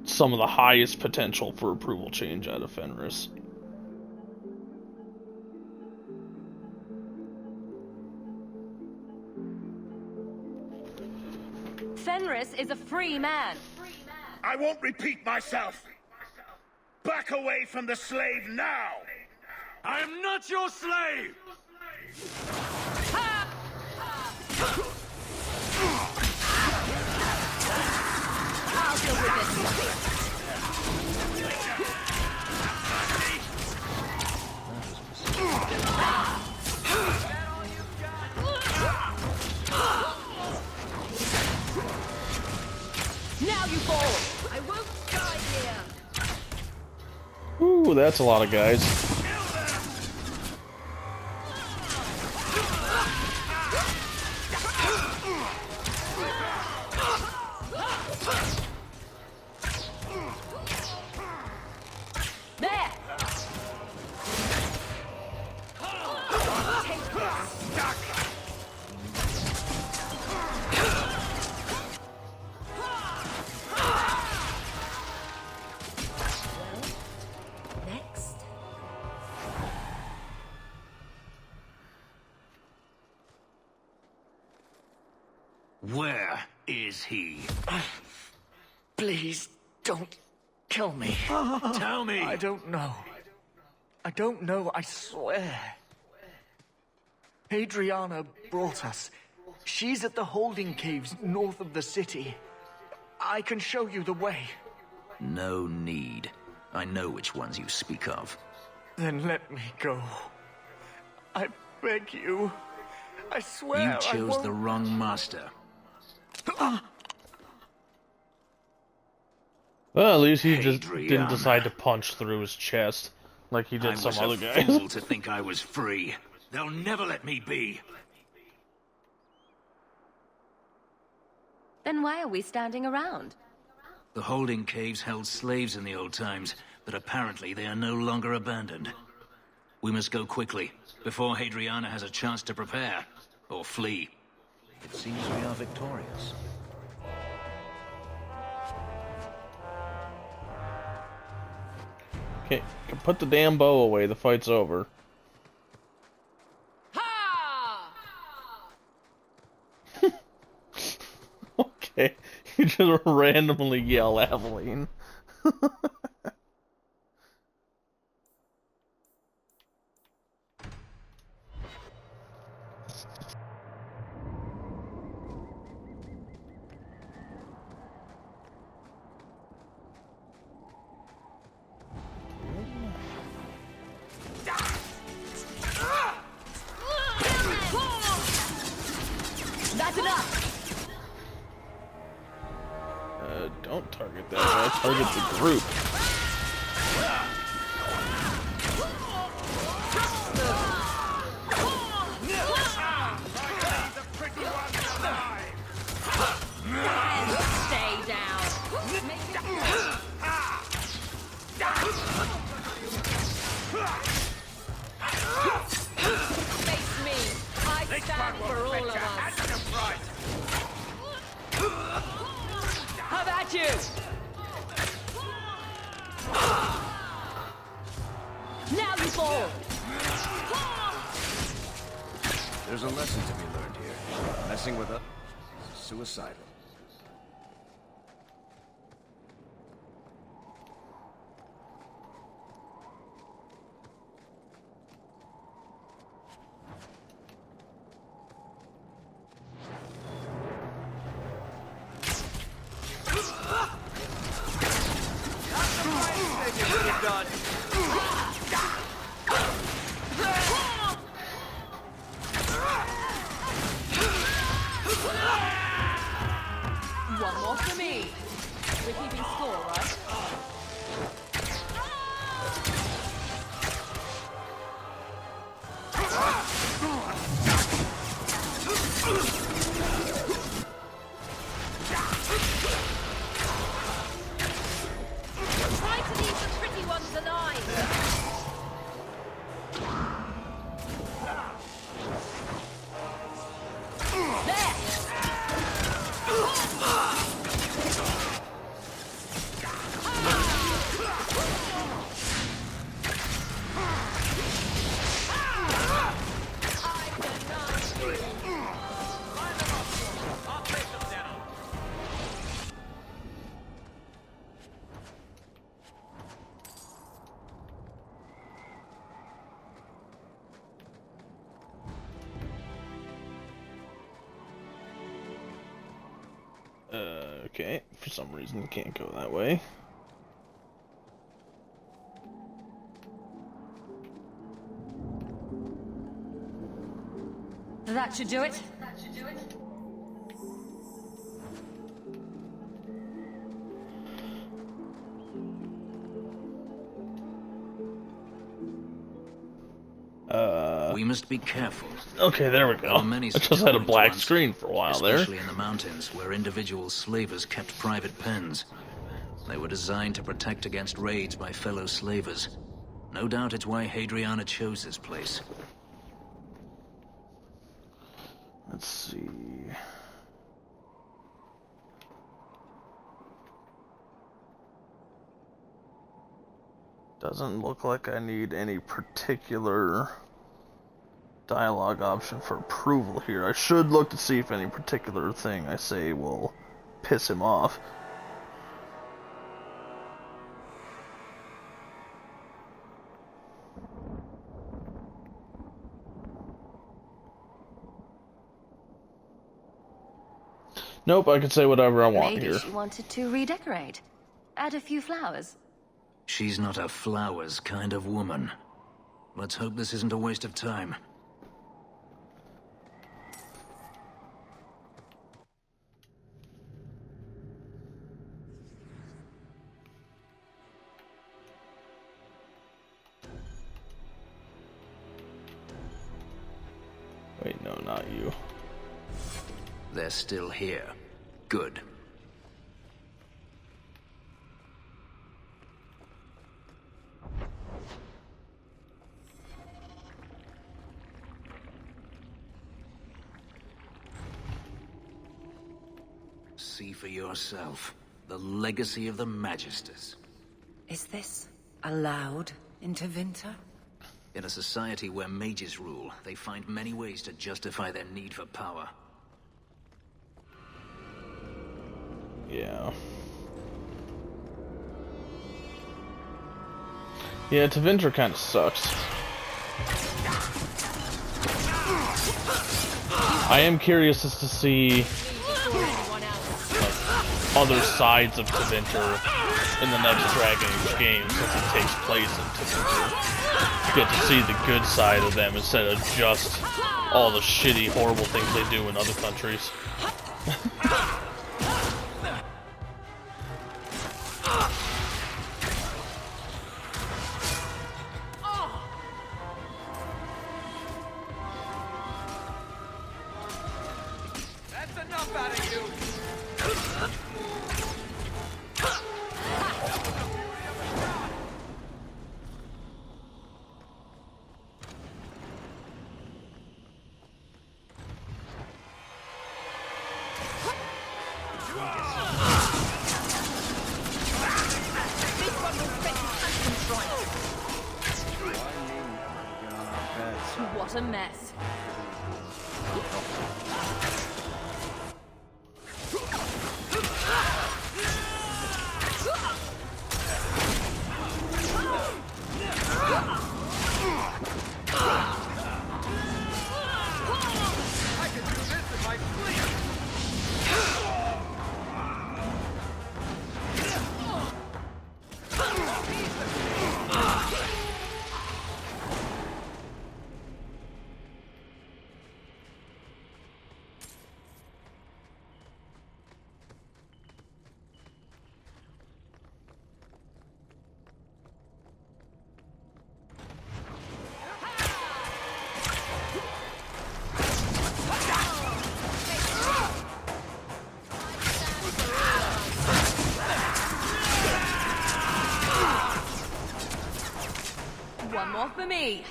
some of the highest potential for approval change out of Fenris. Fenris is a free man. I won't repeat myself. Back away from the slave now! I am not your slave! I'll deal with this. Now you fall! I won't die here! Ooh, that's a lot of guys. There! Next. Where is he? Please, don't kill me. Tell me! I don't know. I don't know, I swear. Adriana brought us. She's at the holding caves north of the city. I can show you the way. No need. I know which ones you speak of. Then let me go. I beg you. I swear You I chose won't... the wrong master. Well, at least he just Adriana. didn't decide to punch through his chest like he did I some was other a guys. fool to think I was free. They'll never let me be. Then why are we standing around? The holding caves held slaves in the old times, but apparently they are no longer abandoned. We must go quickly, before Hadriana has a chance to prepare, or flee. It seems we are victorious. Okay, put the damn bow away. The fight's over. Okay, you just randomly yell Aveline. That's enough! Don't target that guy, target the group. Stay down! Face me! I stand for all of us! How about you? Now you fall! There's a lesson to be learned here. Messing with us is suicidal. One more for me. We're keeping score, right? Try to leave the pretty ones alive. There! Okay, for some reason we can't go that way. That should do it. We must be careful. Okay, there we go. I just had a black screen for a while there. Especially in the mountains, where individual slavers kept private pens. They were designed to protect against raids by fellow slavers. No doubt it's why Hadriana chose this place. Let's see. Doesn't look like I need any particular dialogue option for approval here. I should look to see if any particular thing I say will piss him off. Nope, I can say whatever I want Maybe here. she wanted to redecorate. Add a few flowers. She's not a flowers kind of woman. Let's hope this isn't a waste of time. Wait, no, not you. They're still here. Good. See for yourself. The legacy of the Magisters. Is this allowed in Tevinter? In a society where mages rule, they find many ways to justify their need for power. Yeah. Yeah, Tevinter kind of sucks. I am curious as to see other sides of Tevinter in the next Dragon Age game, since it takes place in Tevinter. You get to see the good side of them instead of just all the shitty, horrible things they do in other countries. That's enough out of you! What a mess. I could do this in my sleep! One more for me.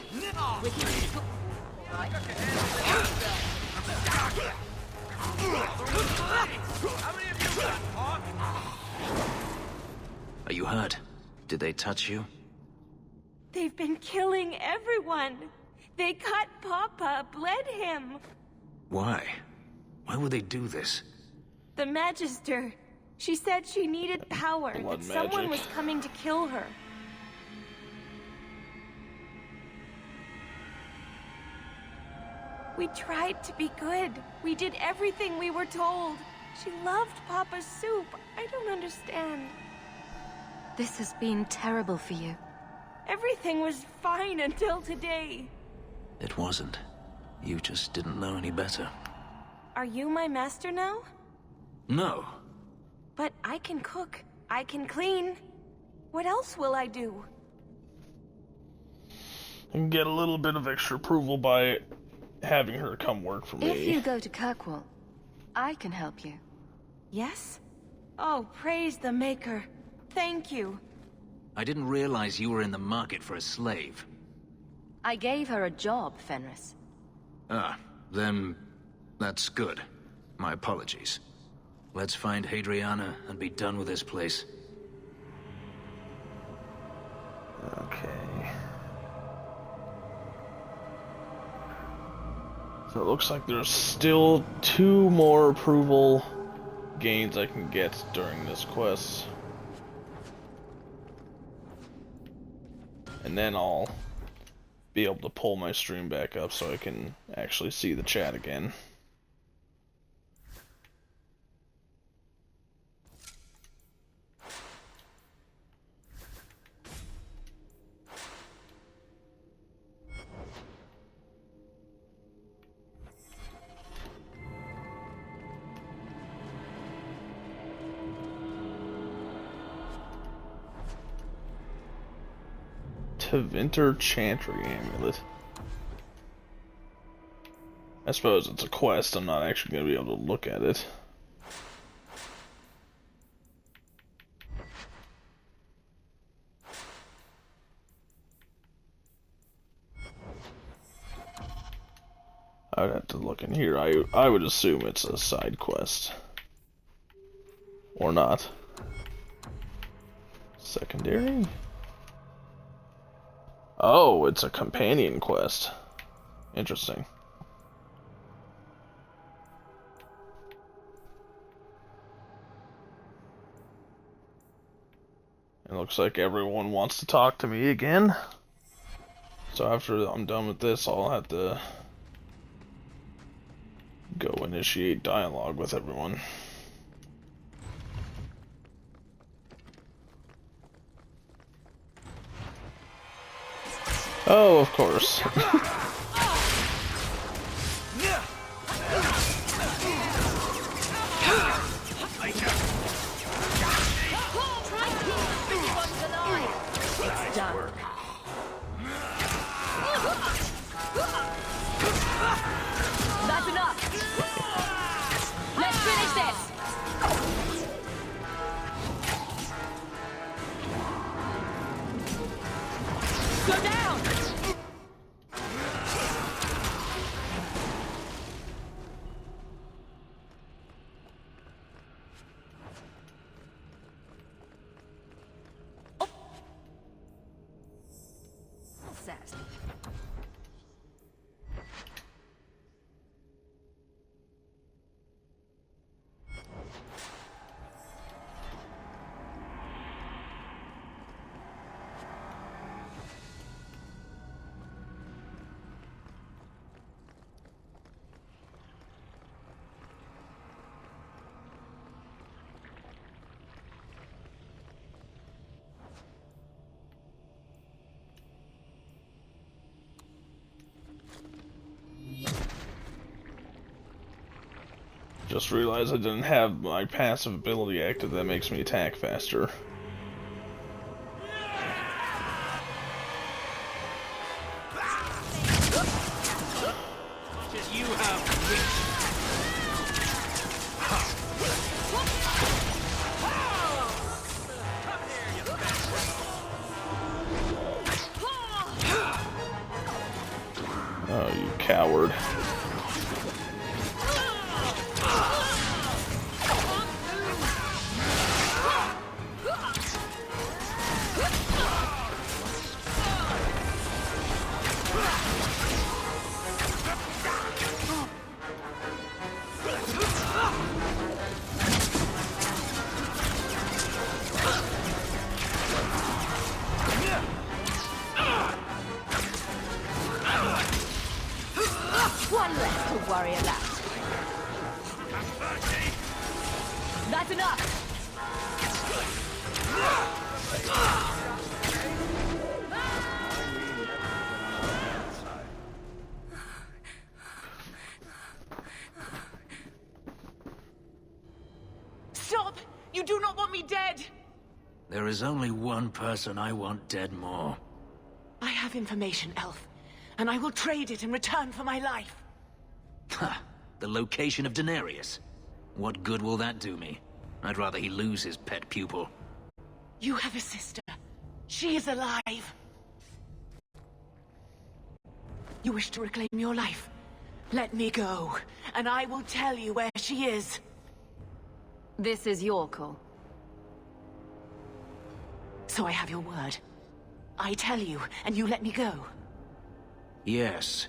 Are you hurt? Did they touch you? They've been killing everyone. They cut Papa, bled him. Why? Why would they do this? The Magister. She said she needed power, Blood that someone magic. was coming to kill her. We tried to be good. We did everything we were told. She loved Papa's soup. I don't understand. This has been terrible for you. Everything was fine until today. It wasn't. You just didn't know any better. Are you my master now? No. But I can cook. I can clean. What else will I do? And get a little bit of extra approval by having her come work for me. If you go to Kirkwall, I can help you. Yes? Oh, praise the Maker. Thank you. I didn't realize you were in the market for a slave. I gave her a job, Fenris. Ah, then that's good. My apologies. Let's find Hadriana and be done with this place. Okay. So it looks like there's still 2 more approval gains I can get during this quest. And then I'll be able to pull my stream back up so I can actually see the chat again. Tevinter Chantry Amulet. I suppose it's a quest, I'm not actually going to be able to look at it. I'd have to look in here. I would assume it's a side quest. Or not. Secondary? Oh, it's a companion quest. Interesting. It looks like everyone wants to talk to me again. So after I'm done with this, I'll have to go initiate dialogue with everyone. Oh, of course. It's done. That's enough. Let's finish this. Go down. Set. Just realized I didn't have my passive ability active that makes me attack faster. Just you have Oh, you coward. That's enough! Stop! You do not want me dead! There is only one person I want dead more. I have information, Elf, and I will trade it in return for my life. Ha! The location of Denarius. What good will that do me? I'd rather he lose his pet pupil. You have a sister. She is alive. You wish to reclaim your life? Let me go, and I will tell you where she is. This is your call. So I have your word. I tell you, and you let me go. Yes,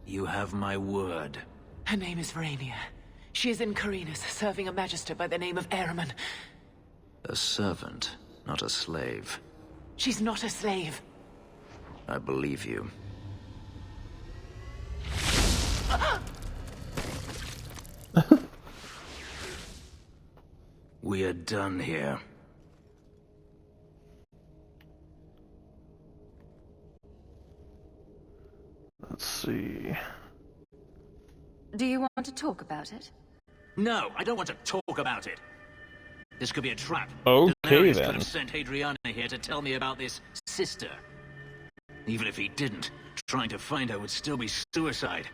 you have my word. Her name is Verania. She is in Carinus, serving a magister by the name of Ahriman. A servant, not a slave. She's not a slave. I believe you. We are done here. Let's see. Do you want to talk about it? No, I don't want to talk about it. This could be a trap. Okay, Denarius then. could have sent Hadriana here to tell me about this sister. Even if he didn't, trying to find her would still be suicide.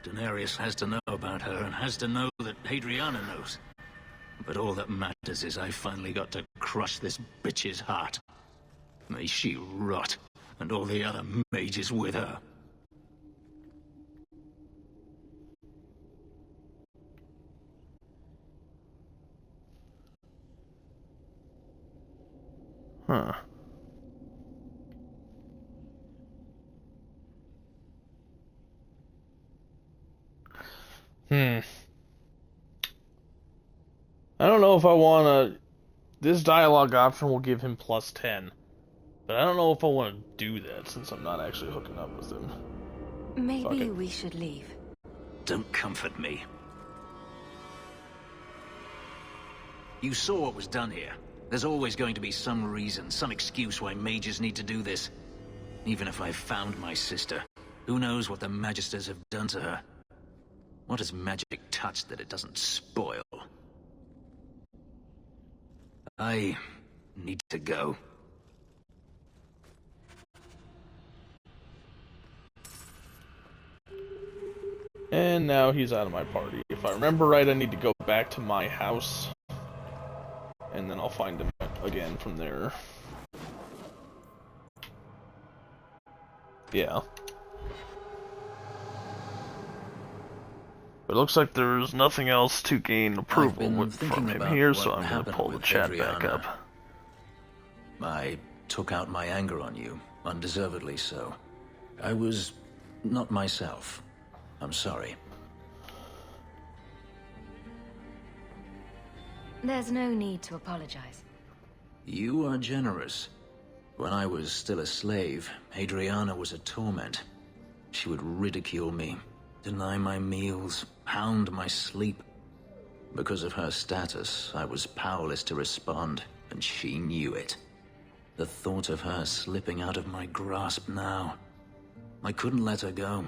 Denarius has to know about her and has to know that Hadriana knows. But all that matters is I finally got to crush this bitch's heart. May she rot, and all the other mages with her. Huh. I don't know if I want to... This dialogue option will give him +10. But I don't know if I want to do that, since I'm not actually hooking up with him. Maybe we should leave. Don't comfort me. You saw what was done here. There's always going to be some reason, some excuse why mages need to do this. Even if I found my sister, who knows what the Magisters have done to her? What has magic touched that it doesn't spoil? I need to go. And now he's out of my party. If I remember right, I need to go back to my house. And then I'll find him again from there. Yeah. But it looks like there's nothing else to gain approval from him here, so I'm going to pull the chat back up. I took out my anger on you, undeservedly so. I was not myself. I'm sorry. There's no need to apologize. You are generous. When I was still a slave, Hadriana was a torment. She would ridicule me, deny my meals, hound my sleep. Because of her status, I was powerless to respond, and she knew it. The thought of her slipping out of my grasp now. I couldn't let her go.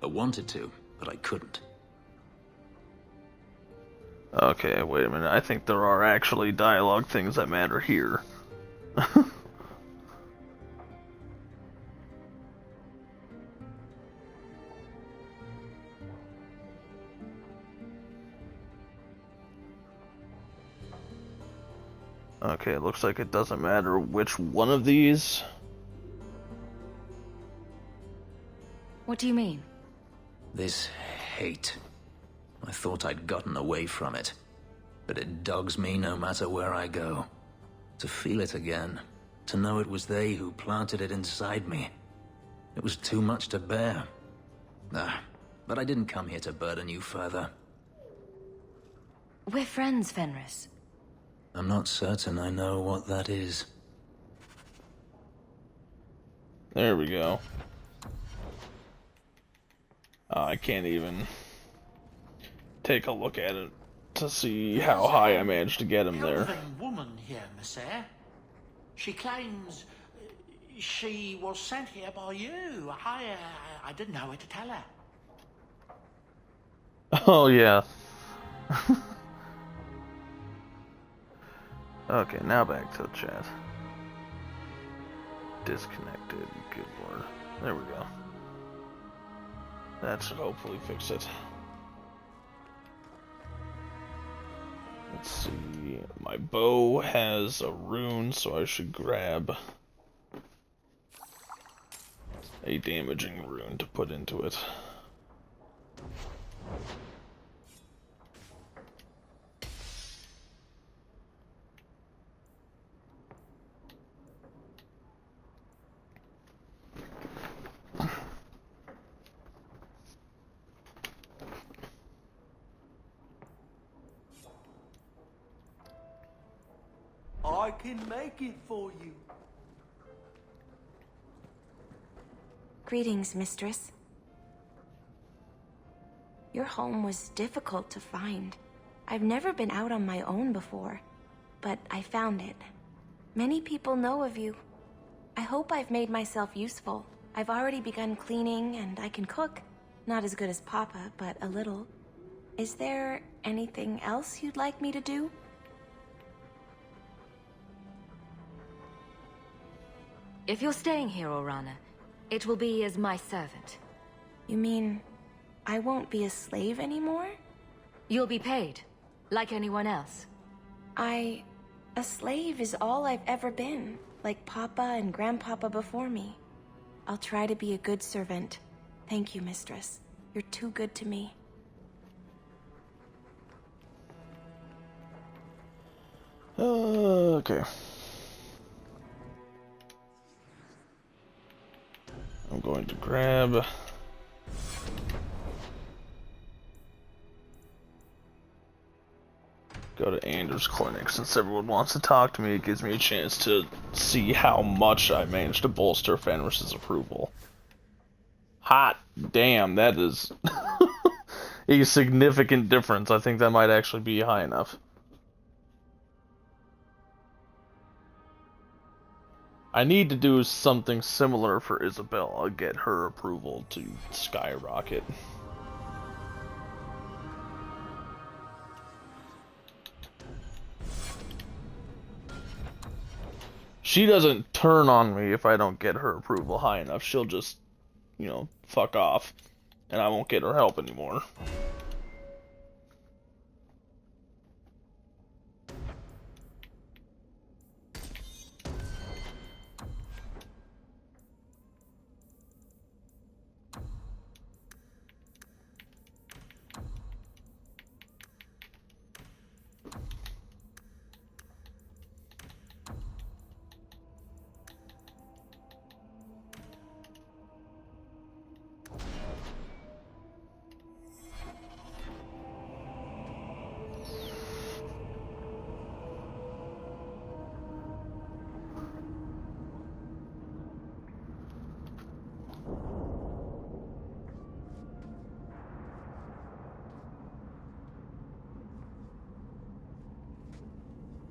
I wanted to, but I couldn't. Okay, wait a minute. I think there are actually dialogue things that matter here. Okay, it looks like it doesn't matter which one of these. What do you mean? This hate. I thought I'd gotten away from it. But it dogs me no matter where I go. To feel it again. To know it was they who planted it inside me. It was too much to bear. But I didn't come here to burden you further. We're friends, Fenris. I'm not certain I know what that is. There we go. I can't even take a look at it to see how high I managed to get him there. Elven woman here, Monsieur. She claims she was sent here by you. I didn't know what to tell her. Oh, yeah. Okay, now back to the chat. Disconnected. Good lord. There we go. That should hopefully fix it. Let's see. My bow has a rune, so I should grab a damaging rune to put into it. I can make it for you. Greetings, mistress. Your home was difficult to find. I've never been out on my own before, but I found it. Many people know of you. I hope I've made myself useful. I've already begun cleaning, and I can cook. Not as good as Papa, but a little. Is there anything else you'd like me to do? If you're staying here, Orana, it will be as my servant. You mean I won't be a slave anymore? You'll be paid, like anyone else. A slave is all I've ever been, like Papa and Grandpapa before me. I'll try to be a good servant. Thank you, mistress. You're too good to me. Okay. I'm going to grab go to Anders Clinic. Since everyone wants to talk to me, it gives me a chance to see how much I managed to bolster Fenris's approval. Hot damn, that is a significant difference. I think that might actually be high enough. I need to do something similar for Isabella, get her approval to skyrocket. She doesn't turn on me if I don't get her approval high enough. She'll just, you know, fuck off, and I won't get her help anymore.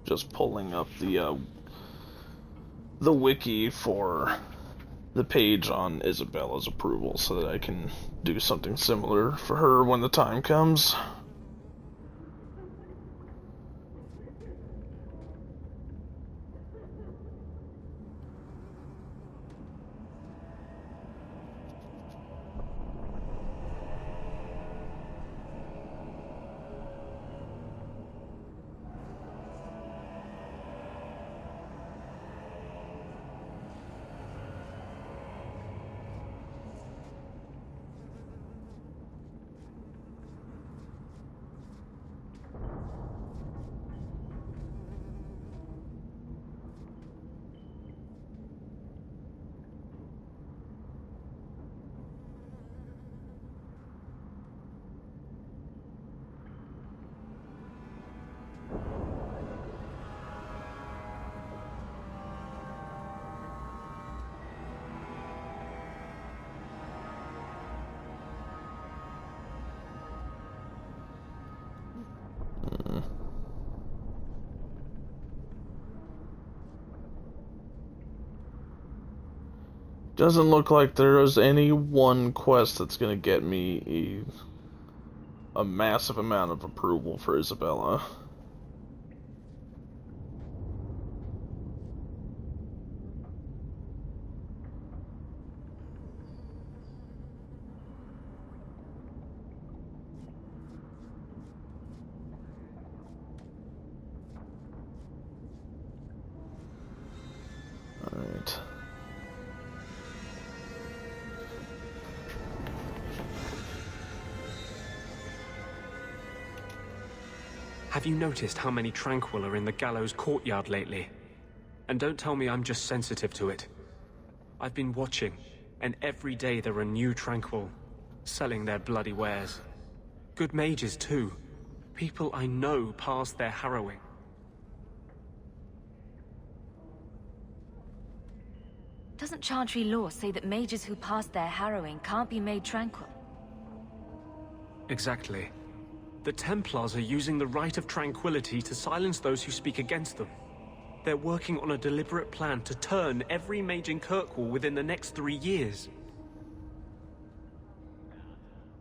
Just pulling up the wiki for the page on Isabella's approval so that I can do something similar for her when the time comes. Doesn't look like there's any one quest that's gonna get me a massive amount of approval for Isabella. Alright. Have you noticed how many Tranquil are in the gallows courtyard lately? And don't tell me I'm just sensitive to it. I've been watching, and every day there are new Tranquil, selling their bloody wares. Good mages, too. People I know past their harrowing. Doesn't Chantry law say that mages who pass their harrowing can't be made tranquil? Exactly. The Templars are using the Rite of Tranquility to silence those who speak against them. They're working on a deliberate plan to turn every mage in Kirkwall within the next 3 years.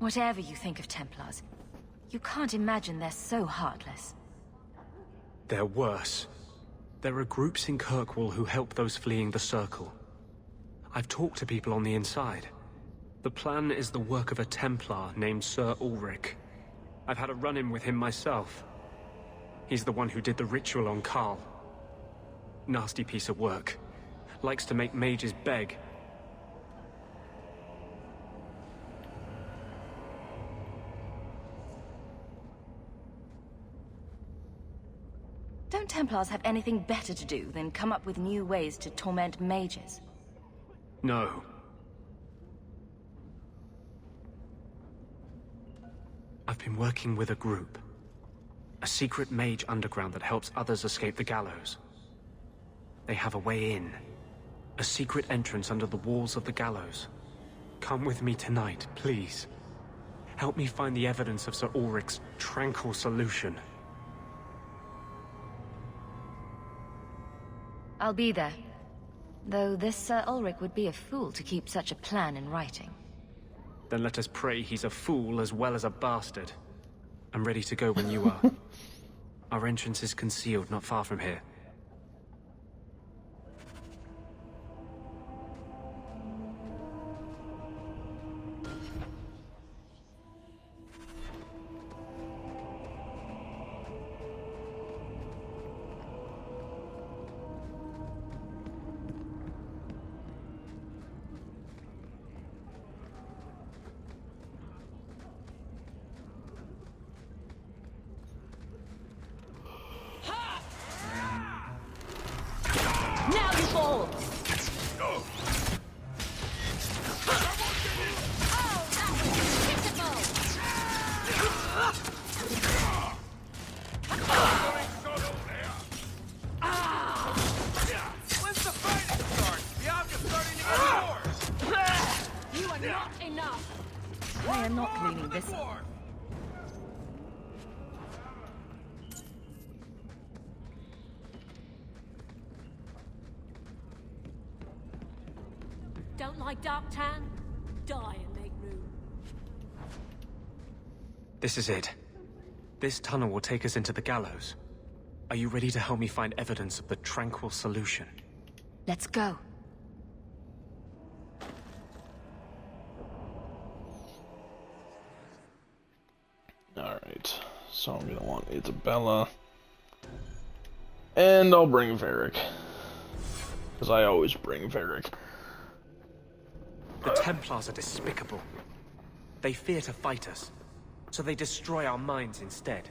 Whatever you think of Templars, you can't imagine they're so heartless. They're worse. There are groups in Kirkwall who help those fleeing the Circle. I've talked to people on the inside. The plan is the work of a Templar named Sir Ulrich. I've had a run-in with him myself. He's the one who did the ritual on Karl. Nasty piece of work. Likes to make mages beg. Don't Templars have anything better to do than come up with new ways to torment mages? No. I've been working with a group. A secret mage underground that helps others escape the gallows. They have a way in. A secret entrance under the walls of the gallows. Come with me tonight, please. Help me find the evidence of Sir Ulrich's tranquil solution. I'll be there. Though this Sir Ulrich would be a fool to keep such a plan in writing. Then let us pray he's a fool as well as a bastard. I'm ready to go when you are. Our entrance is concealed not far from here. Now you fall! When's the fighting start? The object's starting to get yours! You are not enough! I am not cleaning this up. Don't like dark tan? Die and make room. This is it. This tunnel will take us into the gallows. Are you ready to help me find evidence of the tranquil solution? Let's go. Alright, so I'm gonna want Isabella. And I'll bring Varric. Because I always bring Varric. The Templars are despicable. They fear to fight us, so they destroy our minds instead.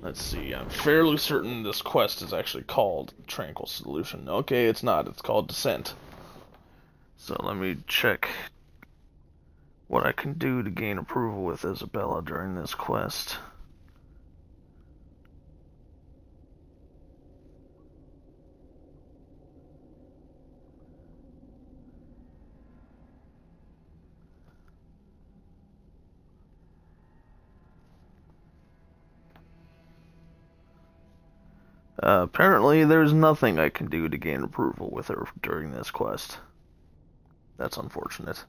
Let's see, I'm fairly certain this quest is actually called Tranquil Solution. Okay, it's not, it's called Descent. So let me check what I can do to gain approval with Isabella during this quest. Apparently, there's nothing I can do to gain approval with her during this quest. That's unfortunate.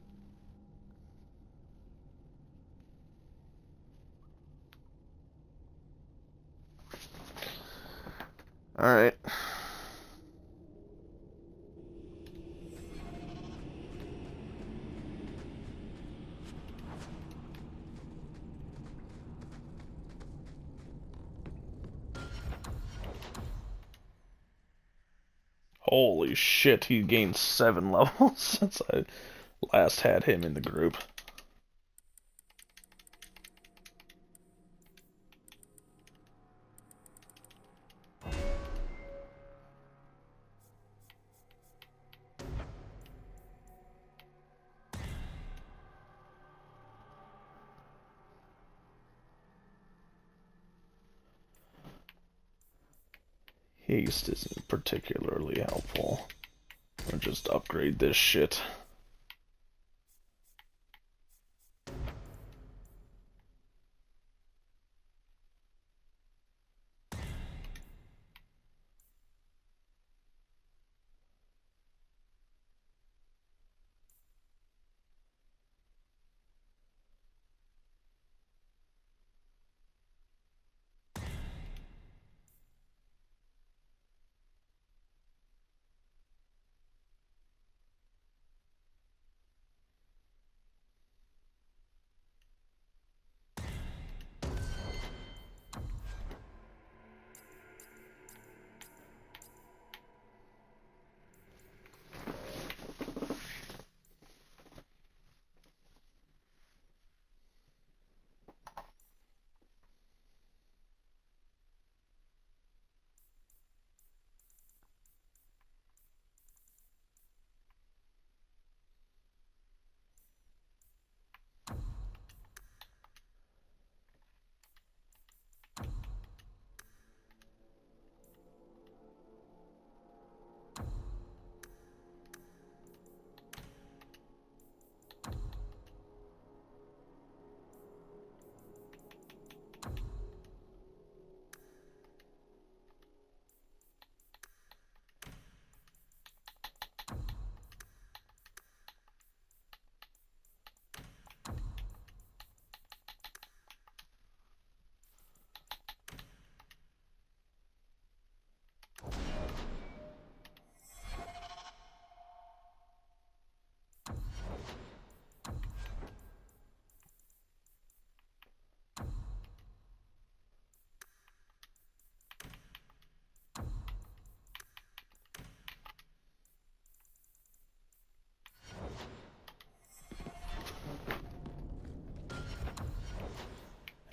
Alright. Holy shit, he gained 7 levels since I last had him in the group. Haste isn't particularly helpful. I'll just upgrade this shit.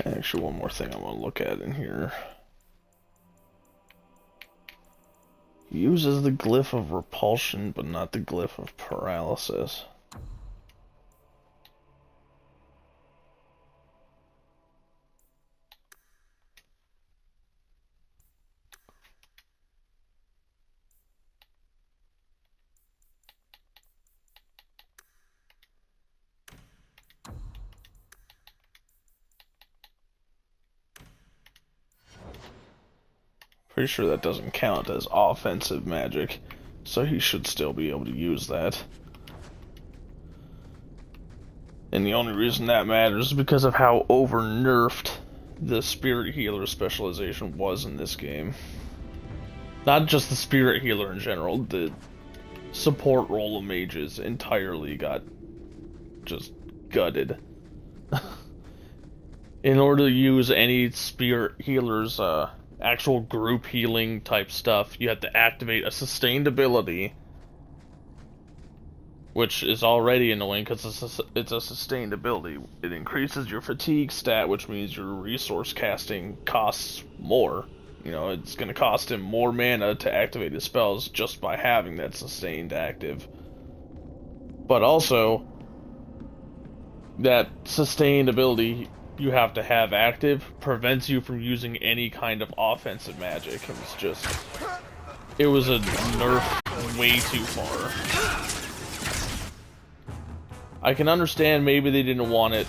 Actually, one more thing I want to look at in here. Uses the glyph of repulsion, but not the glyph of paralysis. Pretty sure that doesn't count as offensive magic, so he should still be able to use that. And the only reason that matters is because of how over-nerfed the Spirit Healer specialization was in this game. Not just the Spirit Healer in general, the support role of mages entirely got just gutted. In order to use any Spirit Healer's actual group healing type stuff, you have to activate a sustained ability, which is already annoying because it's a sustained ability. It increases your fatigue stat, which means your resource casting costs more. You know, it's going to cost him more mana to activate his spells just by having that sustained active. But also, that sustained ability you have to have active prevents you from using any kind of offensive magic. It was a nerf way too far. I can understand maybe they didn't want it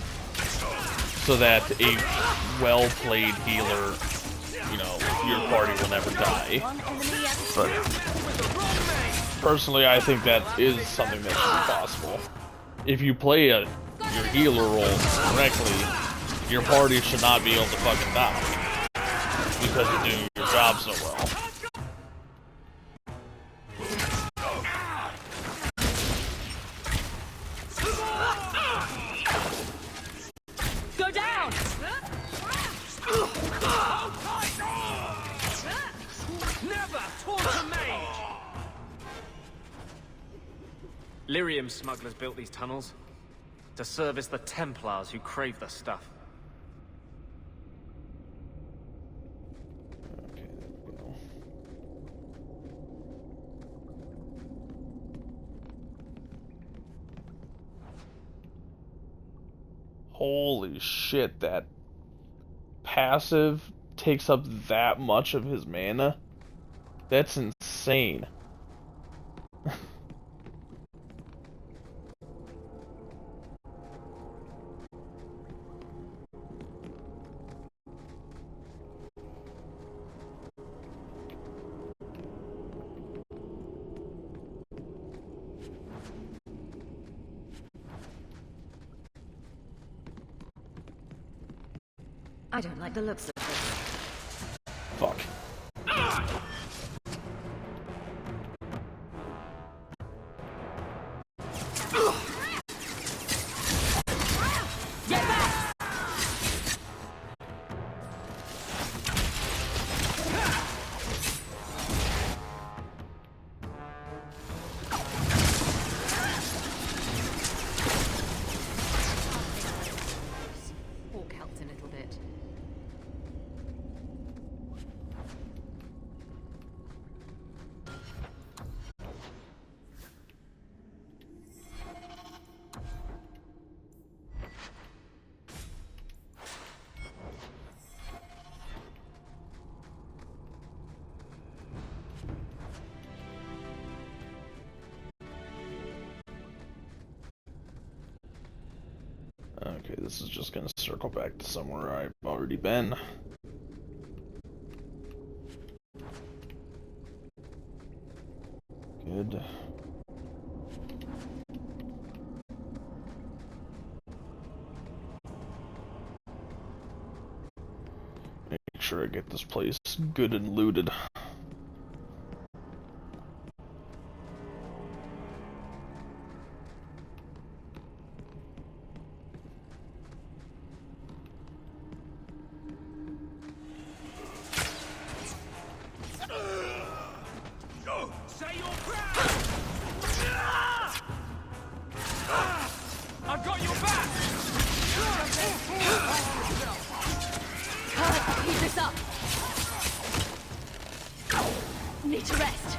so that a well-played healer you know, your party will never die. But personally, I think that is something that should be possible. If you play your healer role correctly, your party should not be able to fucking die because you're doing your job so well. Go down! Never torture mage! Lyrium smugglers built these tunnels to service the Templars who crave the stuff. Okay, there we go. Holy shit, that passive takes up that much of his mana? That's insane. I don't like the looks of this. Fuck. Hawk helped a little bit. Okay, this is just gonna circle back to somewhere I've already been. Good. Make sure I get this place good and looted. Say your prayer! I've got your back! Can't keep this up. Need to rest.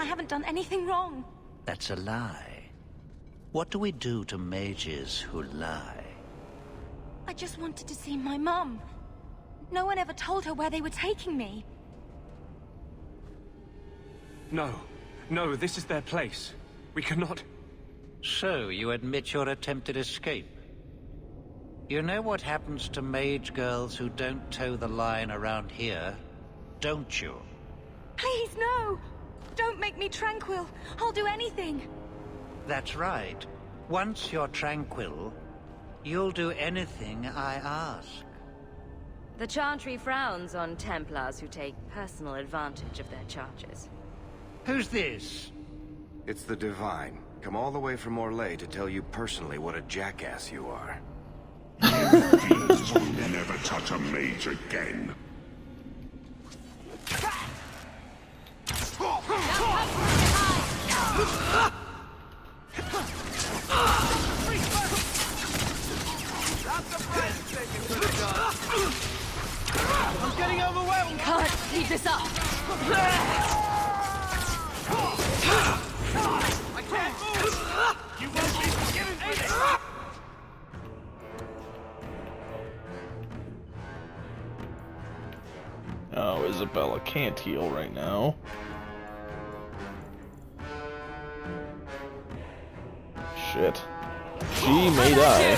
I haven't done anything wrong. That's a lie. What do we do to mages who lie? I just wanted to see my mum. No one ever told her where they were taking me. No. No, this is their place. We cannot... So, you admit your attempted escape? You know what happens to mage girls who don't toe the line around here, don't you? Please, no! Don't make me tranquil. I'll do anything. That's right. Once you're tranquil, you'll do anything I ask. The Chantry frowns on Templars who take personal advantage of their charges. Who's this? It's the Divine. Come all the way from Orlais to tell you personally what a jackass you are. Fiends will never touch a mage again. I'm getting overwhelmed! Can't keep this up! I can't move! You won't be forgiven for this! Oh, Isabella can't heal right now. Shit. She may die.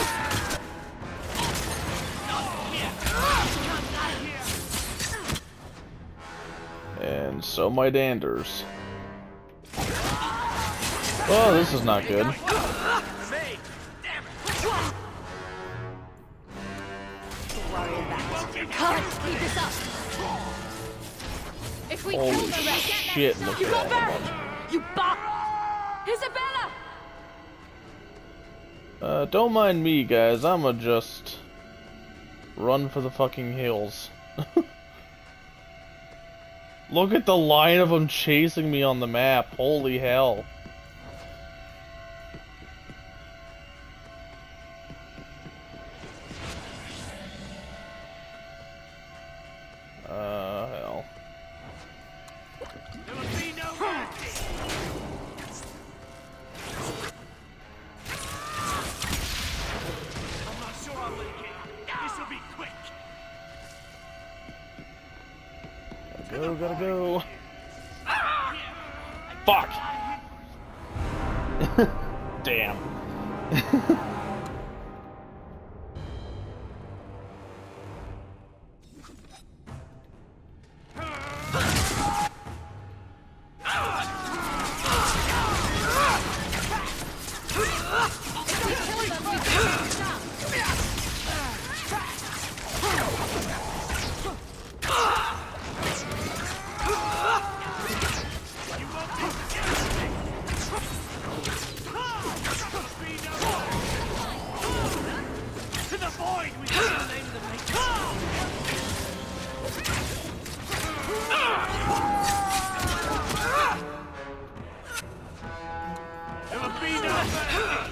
And so might Anders. Oh, this is not good. Can't keep this up! If we Holy kill the rest, shit, look you at go all of back! them. You Isabella! Don't mind me, guys. I'ma just run for the fucking hills. Look at the line of them chasing me on the map. Holy hell. Hell. There will be no mercy! I'm not sure I'll make it. This will be quick. Gotta go. Fuck! Damn. To the void with the name of the maker. There will be no mercy.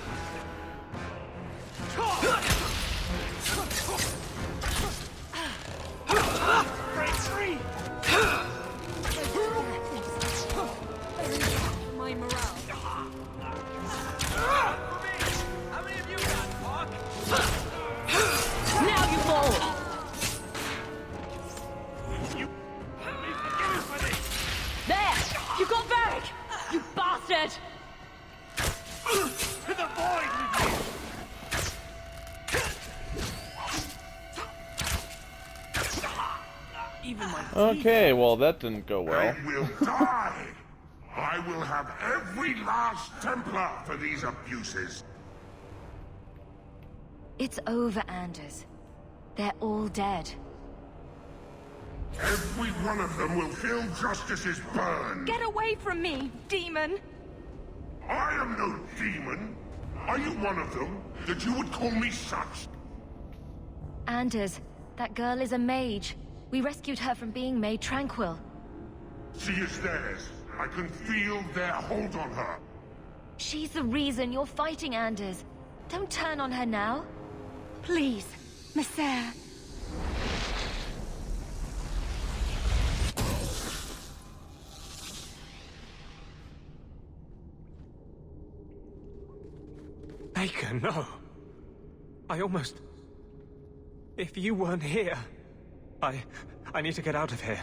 Break free. My morale. How many of you got, Hawk? Now you fall! You will be forgiven for this. There! You got back! You bastard! To the void with you. Even my Okay, well that didn't go well. I will die! I will have every last Templar for these abuses. It's over, Anders. They're all dead. Every one of them will feel justice's burn. Get away from me, demon! I am no demon. Are you one of them, that you would call me such? Anders, that girl is a mage. We rescued her from being made tranquil. She is theirs. I can feel their hold on her. She's the reason you're fighting, Anders. Don't turn on her now. Please, Messer. Baker, no. I almost... If you weren't here... I need to get out of here.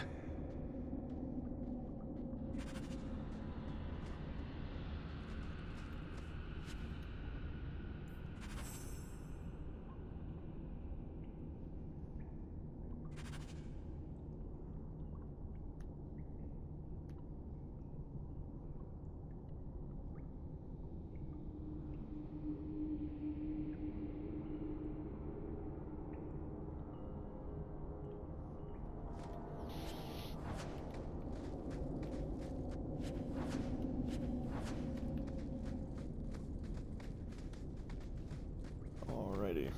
Alrighty.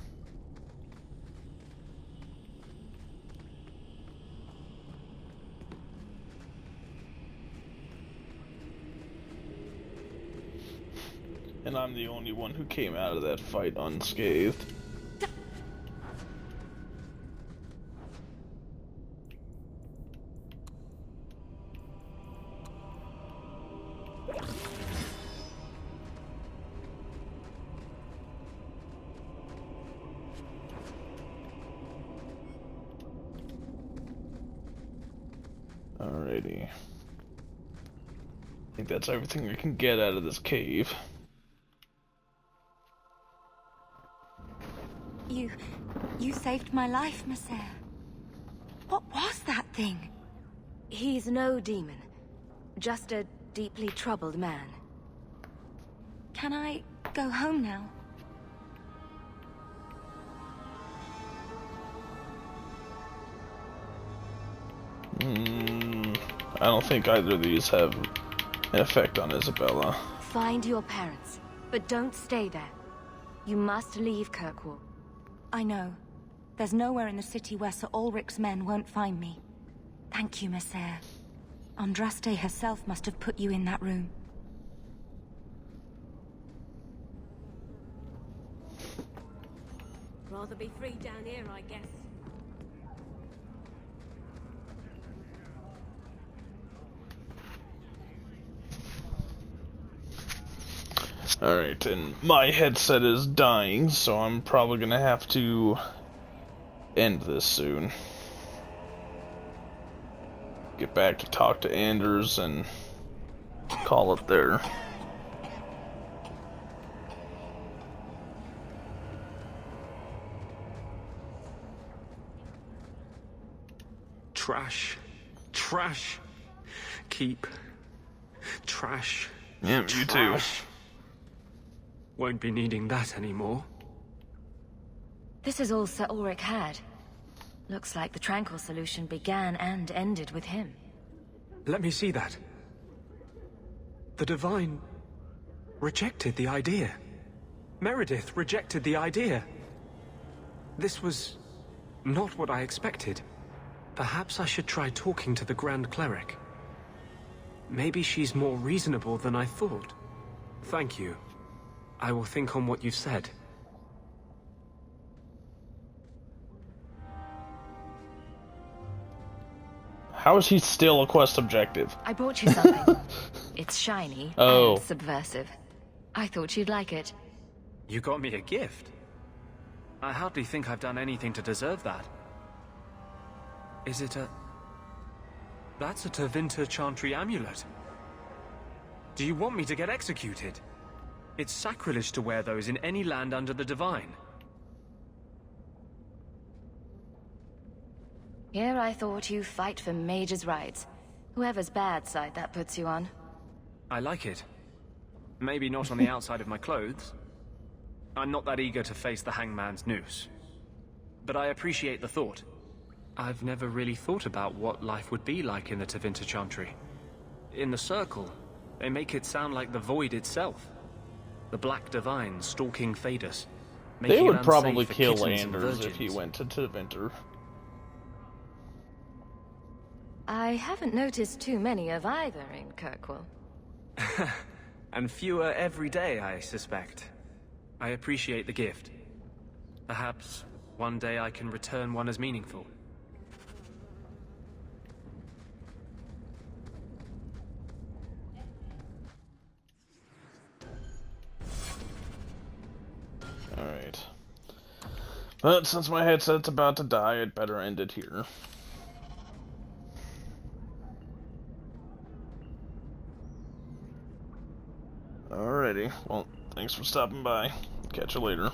And I'm the only one who came out of that fight unscathed. Alrighty. I think that's everything I can get out of this cave. You saved my life, Maser. What was that thing? He's no demon. Just a deeply troubled man. Can I go home now? I don't think either of these have an effect on Isabella. Find your parents, but don't stay there. You must leave Kirkwall. I know. There's nowhere in the city where Sir Ulrich's men won't find me. Thank you, Maser. Andraste herself must have put you in that room. Rather be free down here, I guess. Alright, and my headset is dying, so I'm probably gonna have to end this soon. Get back to talk to Anders and call it there. Trash. Trash. Keep. Trash. Yeah, you too. Won't be needing that anymore. This is all Sir Ulrich had. Looks like the Tranquil solution began and ended with him. Let me see that. The Divine rejected the idea. Meredith rejected the idea. This was not what I expected. Perhaps I should try talking to the Grand Cleric. Maybe she's more reasonable than I thought. Thank you. I will think on what you've said. How is he still a quest objective? I brought you something. It's shiny and subversive. I thought you'd like it. You got me a gift? I hardly think I've done anything to deserve that. Is it a... That's a Tevinter Chantry amulet. Do you want me to get executed? It's sacrilege to wear those in any land under the Divine. Here I thought you fight for mages' rights. Whoever's bad side that puts you on. I like it. Maybe not on the outside of my clothes. I'm not that eager to face the hangman's noose. But I appreciate the thought. I've never really thought about what life would be like in the Tevinter Chantry. In the Circle, they make it sound like the Void itself. The Black Divine stalking Thedas. They would probably kill Anders if he went to Tevinter. I haven't noticed too many of either in Kirkwall. And fewer every day, I suspect. I appreciate the gift. Perhaps one day I can return one as meaningful. But since my headset's about to die, I'd better end it here. Alrighty, well, thanks for stopping by. Catch you later.